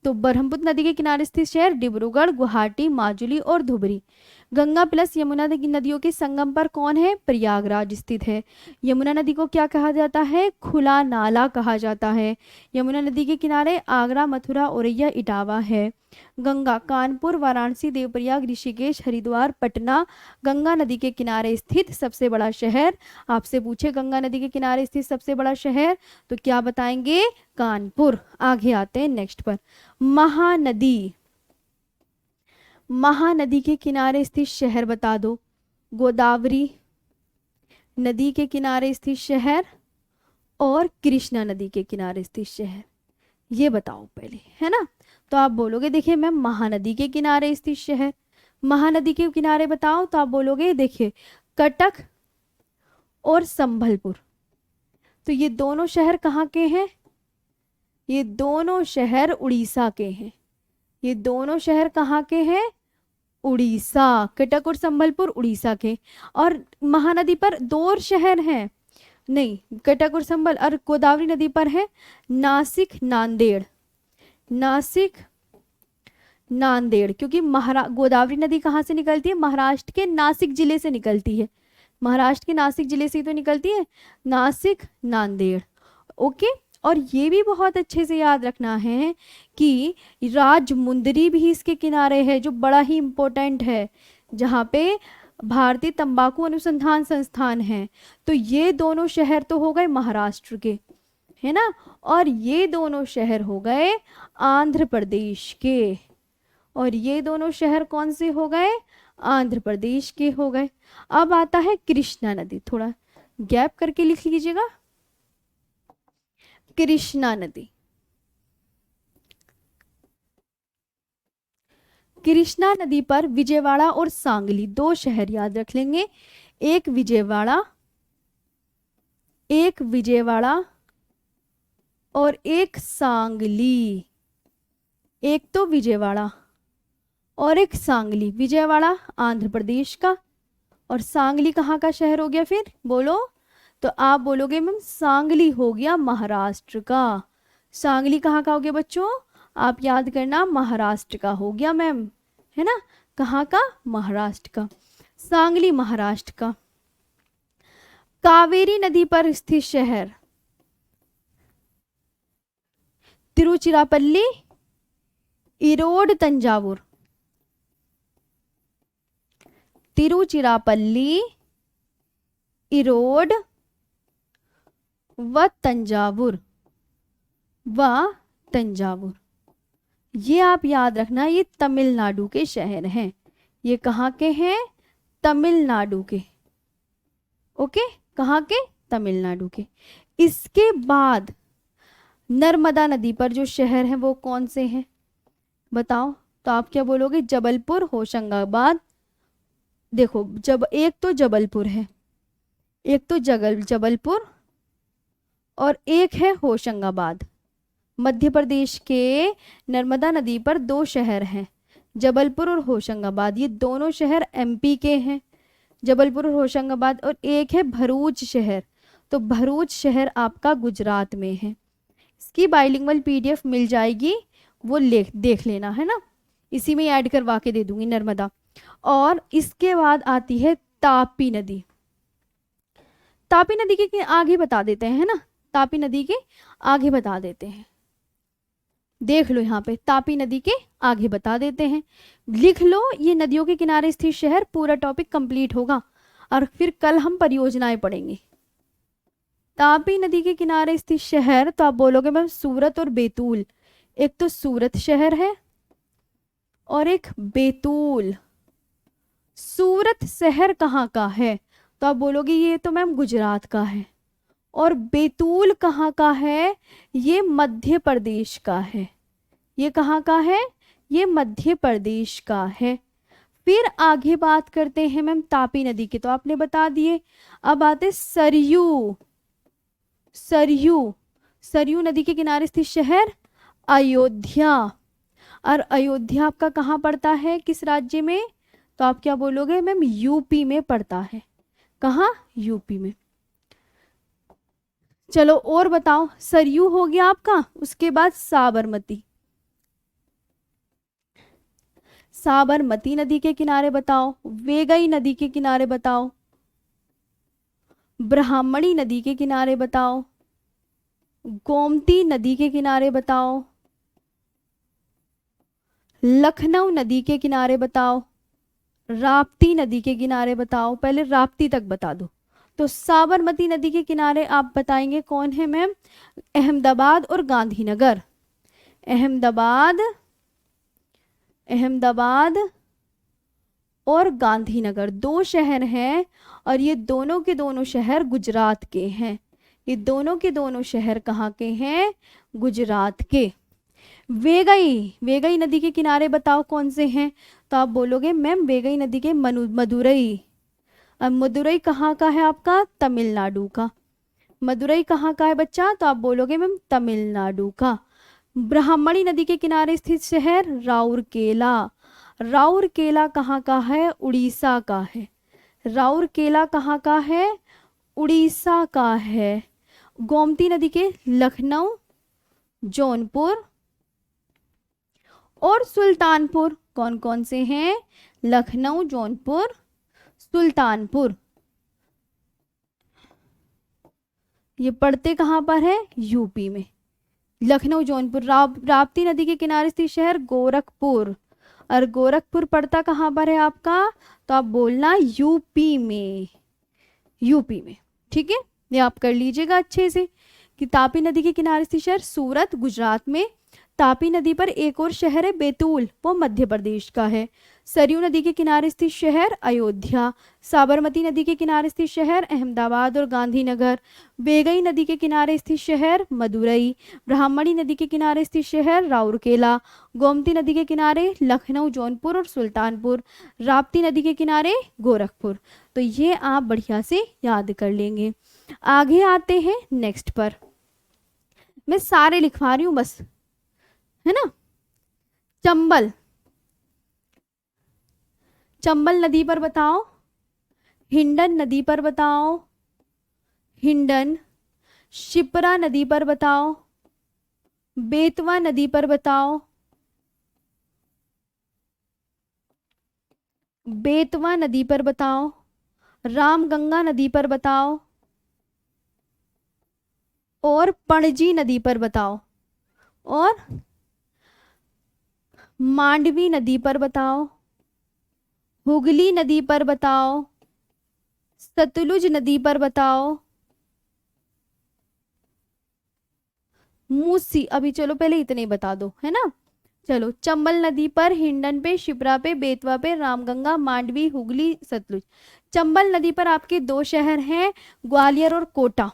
तो ब्रह्मपुत्र नदी के किनारे स्थित शहर डिब्रूगढ़, गुवाहाटी, माजुली और धुबरी। गंगा प्लस यमुना नदियों के संगम पर कौन है? प्रयागराज स्थित है। यमुना नदी को क्या कहा जाता है? खुला नाला कहा जाता है। यमुना नदी के किनारे आगरा, मथुरा, औरैया, इटावा है। गंगा कानपुर, वाराणसी, देवप्रयाग, ऋषिकेश, हरिद्वार, पटना गंगा नदी के किनारे स्थित सबसे बड़ा शहर। आपसे पूछे गंगा नदी के किनारे स्थित सबसे बड़ा शहर तो क्या बताएंगे? कानपुर। आगे आते हैं नेक्स्ट पर। महानदी, महानदी के किनारे स्थित शहर बता दो। गोदावरी नदी के किनारे स्थित शहर और कृष्णा नदी के किनारे स्थित शहर, ये बताओ पहले, है ना। तो आप बोलोगे देखिए मैम महानदी के किनारे स्थित शहर, महानदी के किनारे बताओ तो आप बोलोगे देखिए कटक और संभलपुर। तो ये दोनों शहर कहाँ के हैं? ये दोनों शहर उड़ीसा के हैं। ये दोनों शहर कहाँ के हैं? उड़ीसा। कटक और संबलपुर उड़ीसा के। और महानदी पर दो शहर हैं, नहीं कटक और संबल, और गोदावरी नदी पर है नासिक नांदेड़। नासिक नांदेड़, क्योंकि गोदावरी नदी कहाँ से निकलती है? महाराष्ट्र के नासिक जिले से निकलती है। महाराष्ट्र के नासिक जिले से ही तो निकलती है। नासिक नांदेड़। ओके, और ये भी बहुत अच्छे से याद रखना है कि राजमुंदरी भी इसके किनारे है, जो बड़ा ही इम्पोर्टेंट है, जहाँ पे भारतीय तंबाकू अनुसंधान संस्थान है। तो ये दोनों शहर तो हो गए महाराष्ट्र के, है ना, और ये दोनों शहर हो गए आंध्र प्रदेश के। और ये दोनों शहर कौन से हो गए? आंध्र प्रदेश के हो गए। अब आता है कृष्णा नदी, थोड़ा गैप करके लिख लीजिएगा। कृष्णा नदी, कृष्णा नदी पर विजयवाड़ा और सांगली दो शहर याद रख लेंगे। एक विजयवाड़ा, एक विजयवाड़ा और एक सांगली। एक तो विजयवाड़ा और एक सांगली। विजयवाड़ा आंध्र प्रदेश का और सांगली कहाँ का शहर हो गया? फिर बोलो, तो आप बोलोगे मैम सांगली हो गया महाराष्ट्र का। सांगली कहाँ का हो गया बच्चों? आप याद करना, महाराष्ट्र का हो गया मैम, है ना। कहाँ का? महाराष्ट्र का। सांगली महाराष्ट्र का। कावेरी नदी पर स्थित शहर तिरुचिरापल्ली, इरोड, तंजावुर। तिरुचिरापल्ली, इरोड व तंजावुर, ये आप याद रखना, ये तमिलनाडु के शहर हैं। ये कहाँ के हैं? तमिलनाडु के। ओके, कहाँ के? तमिलनाडु के। इसके बाद नर्मदा नदी पर जो शहर हैं वो कौन से हैं बताओ? तो आप क्या बोलोगे? जबलपुर, होशंगाबाद। देखो जब एक तो जबलपुर है, एक तो जबलपुर और एक है होशंगाबाद। मध्य प्रदेश के नर्मदा नदी पर दो शहर हैं, जबलपुर और होशंगाबाद। ये दोनों शहर एमपी के हैं, जबलपुर और होशंगाबाद। और एक है भरूच शहर, तो भरूच शहर आपका गुजरात में है। इसकी बाइलिंगुअल पीडीएफ मिल जाएगी, वो देख लेना, है ना। इसी में ऐड करवा के दे दूंगी नर्मदा। और इसके बाद आती है तापी नदी। तापी नदी के आगे बता देते हैं, है ना, तापी नदी के आगे बता देते हैं। देख लो यहाँ पे तापी नदी के आगे बता देते हैं, लिख लो ये नदियों के किनारे स्थित शहर, पूरा टॉपिक कंप्लीट होगा और फिर कल हम परियोजनाएं पढ़ेंगे। तापी नदी के किनारे स्थित शहर, तो आप बोलोगे मैम सूरत और बैतूल। एक तो सूरत शहर है और एक बैतूल। सूरत शहर कहाँ का है, तो आप बोलोगे ये तो मैम गुजरात का है। और बैतूल कहाँ का है, ये मध्य प्रदेश का है। ये कहाँ का है, ये मध्य प्रदेश का है। फिर आगे बात करते हैं मैम तापी नदी की, तो आपने बता दिए। अब आते सरयू। सरयू, सरयू नदी के किनारे स्थित शहर अयोध्या। और अयोध्या आपका कहाँ पड़ता है, किस राज्य में, तो आप क्या बोलोगे मैम यूपी में पड़ता है। कहाँ, यूपी में। चलो और बताओ, सरयू हो गया आपका, उसके बाद साबरमती। साबरमती नदी के किनारे बताओ, वेगई नदी के किनारे बताओ, ब्राह्मणी नदी के किनारे बताओ, गोमती नदी के किनारे बताओ, लखनऊ नदी के किनारे बताओ, राप्ती नदी के किनारे बताओ। पहले राप्ती तक बता दो। तो साबरमती नदी के किनारे आप बताएंगे कौन है मैम, अहमदाबाद और गांधीनगर। अहमदाबाद, अहमदाबाद और गांधीनगर दो शहर हैं, और ये दोनों के दोनों शहर गुजरात के हैं। ये दोनों के दोनों शहर कहाँ के हैं, गुजरात के। वेगई, वेगई नदी के किनारे बताओ कौन से हैं, तो आप बोलोगे मैम वेगई नदी के मदुरई। अब मदुरई कहाँ का है आपका, तमिलनाडु का। मदुरई कहाँ का है बच्चा, तो आप बोलोगे मैम तमिलनाडु का। ब्राह्मणी नदी के किनारे स्थित शहर राउरकेला। राउरकेला कहाँ का है, उड़ीसा का है। राउरकेला कहाँ का है, उड़ीसा का है। गोमती नदी के लखनऊ, जौनपुर और सुल्तानपुर कौन कौन से हैं, लखनऊ, जौनपुर, सुल्तानपुर। ये पड़ते कहाँ पर है, यूपी में। लखनऊ, जौनपुर। राप्ती नदी के किनारे स्थित शहर गोरखपुर। और गोरखपुर पड़ता कहाँ पर है आपका, तो आप बोलना यूपी में, यूपी में। ठीक है, ये आप कर लीजिएगा अच्छे से कि तापी नदी के किनारे स्थित शहर सूरत गुजरात में। तापी नदी पर एक और शहर है बैतूल, वो मध्य प्रदेश का है। सरयू नदी के किनारे स्थित शहर अयोध्या। साबरमती नदी के किनारे स्थित शहर अहमदाबाद और गांधीनगर। वेगई नदी के किनारे स्थित शहर मदुरई। ब्राह्मणी नदी के किनारे स्थित शहर राउरकेला। गोमती नदी के किनारे लखनऊ, जौनपुर और सुल्तानपुर। राप्ती नदी के किनारे गोरखपुर। तो ये आप बढ़िया से याद कर लेंगे। आगे आते हैं नेक्स्ट पर, मैं सारे लिखवा रही हूँ बस, है ना। चंबल, चंबल नदी पर बताओ। हिंडन नदी पर बताओ, हिंडन। शिप्रा नदी पर बताओ, बेतवा नदी पर बताओ, बेतवा नदी पर बताओ। रामगंगा नदी पर बताओ और पणजी नदी पर बताओ, और मांडवी नदी पर बताओ, हुगली नदी पर बताओ, सतलुज नदी पर बताओ, मूसी। अभी चलो पहले इतने ही बता दो, है ना। चलो, चंबल नदी पर, हिंडन पे, शिप्रा पे, बेतवा पे, रामगंगा, मांडवी, हुगली, सतलुज। चंबल नदी पर आपके दो शहर हैं, ग्वालियर और कोटा।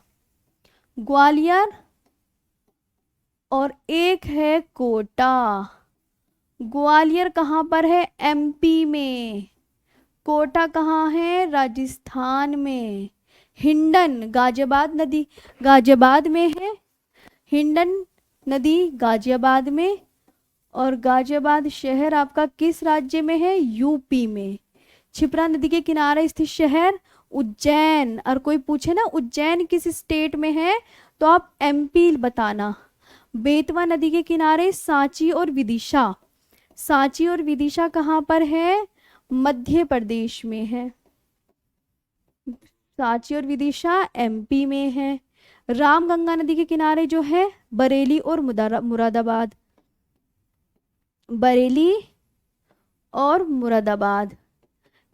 ग्वालियर और एक है कोटा। ग्वालियर कहाँ पर है, एमपी में। कोटा कहाँ है, राजस्थान में। हिंडन गाजियाबाद नदी, गाजियाबाद में है। हिंडन नदी गाजियाबाद में, और गाजियाबाद शहर आपका किस राज्य में है, यूपी में। क्षिप्रा नदी के किनारे स्थित शहर उज्जैन। और कोई पूछे ना उज्जैन किस स्टेट में है, तो आप एमपी बताना। बेतवा नदी के किनारे सांची और विदिशा। सांची और विदिशा कहाँ पर है, मध्य प्रदेश में है। सांची और विदिशा एमपी में है। रामगंगा नदी के किनारे जो है बरेली और मुरादाबाद। बरेली और मुरादाबाद,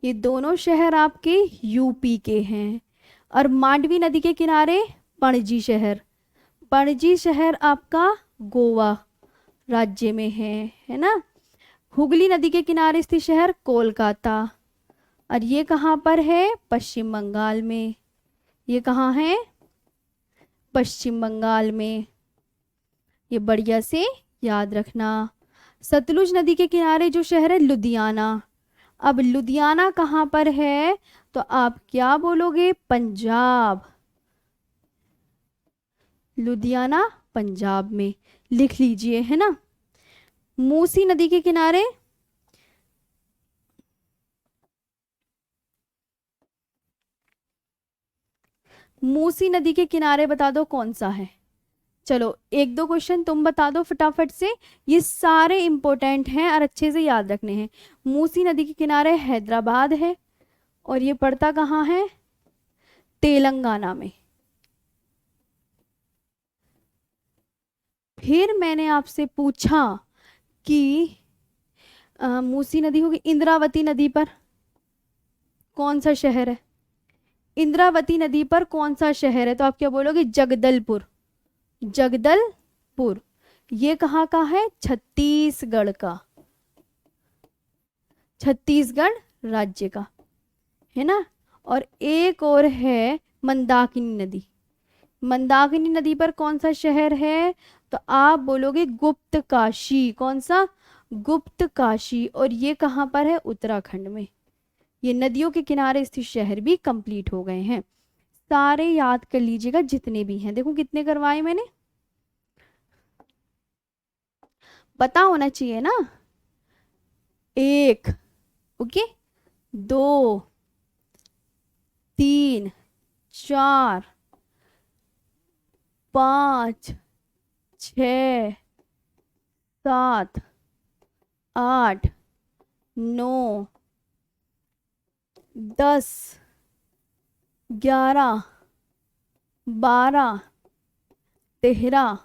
ये दोनों शहर आपके यूपी के हैं। और मांडवी नदी के किनारे पणजी शहर, पणजी शहर आपका गोवा राज्य में है ना। हुगली नदी के किनारे स्थित शहर कोलकाता, और ये कहाँ पर है, पश्चिम बंगाल में। ये कहाँ है, पश्चिम बंगाल में। ये बढ़िया से याद रखना। सतलुज नदी के किनारे जो शहर है लुधियाना, अब लुधियाना कहाँ पर है, तो आप क्या बोलोगे, पंजाब। लुधियाना पंजाब में, लिख लीजिए, है ना। मूसी नदी के किनारे, मूसी नदी के किनारे बता दो कौन सा है। चलो एक दो क्वेश्चन तुम बता दो फटाफट से, ये सारे इंपॉर्टेंट हैं और अच्छे से याद रखने हैं। मूसी नदी के किनारे हैदराबाद है, और ये पड़ता कहाँ है, तेलंगाना में। फिर मैंने आपसे पूछा कि मूसी नदी होगी, इंद्रावती नदी पर कौन सा शहर है, इंद्रावती नदी पर कौन सा शहर है, तो आप क्या बोलोगे, जगदलपुर। जगदलपुर ये कहाँ का है, छत्तीसगढ़ का, छत्तीसगढ़ राज्य का, है ना। और एक और है मंदाकिनी नदी, मंदाकिनी नदी पर कौन सा शहर है, तो आप बोलोगे गुप्त काशी। कौन सा, गुप्त काशी। और ये कहाँ पर है, उत्तराखंड में। ये नदियों के किनारे स्थित शहर भी कंप्लीट हो गए हैं। सारे याद कर लीजिएगा जितने भी हैं, देखो कितने करवाए मैंने, पता होना चाहिए ना। 1, ओके, 2, 3, 4, 5, 6, 7, 8, 9, 10, 11, 12, 13,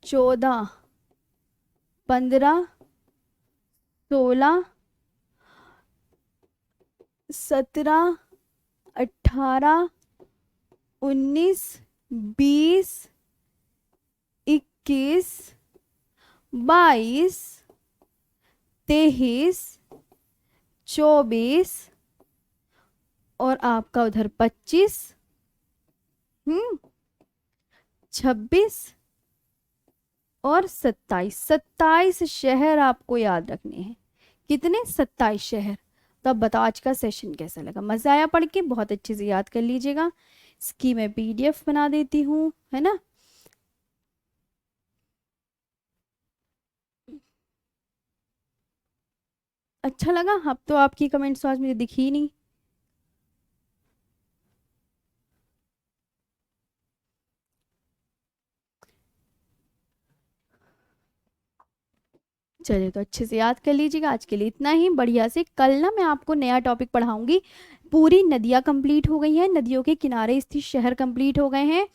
14, 15, 16, 17, 18, 19, 20, 21, 22, 23, 24, और आपका उधर 25, 26 और 27, 27 शहर आपको याद रखने हैं। कितने, 27 शहर। तो अब बताओ आज का सेशन कैसा लगा, मजा आया पढ़ के, बहुत अच्छे से याद कर लीजिएगा। इसकी मैं PDF बना देती हूँ, है ना। अच्छा लगा, अब तो आपकी कमेंट्स आज मुझे दिखी ही नहीं। चलिए तो अच्छे से याद कर लीजिएगा। आज के लिए इतना ही, बढ़िया से। कल ना मैं आपको नया टॉपिक पढ़ाऊंगी। पूरी नदियाँ कंप्लीट हो गई हैं, नदियों के किनारे स्थित शहर कंप्लीट हो गए हैं।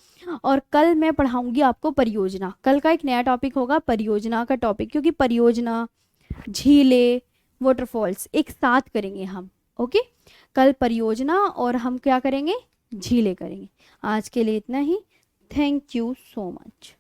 और कल मैं पढ़ाऊंगी आपको परियोजना। कल का एक नया टॉपिक होगा परियोजना का टॉपिक, क्योंकि परियोजना, झीलें, वाटरफॉल्स एक साथ करेंगे हम। ओके, कल परियोजना और हम क्या करेंगे, झीलें करेंगे। आज के लिए इतना ही। Thank you so much.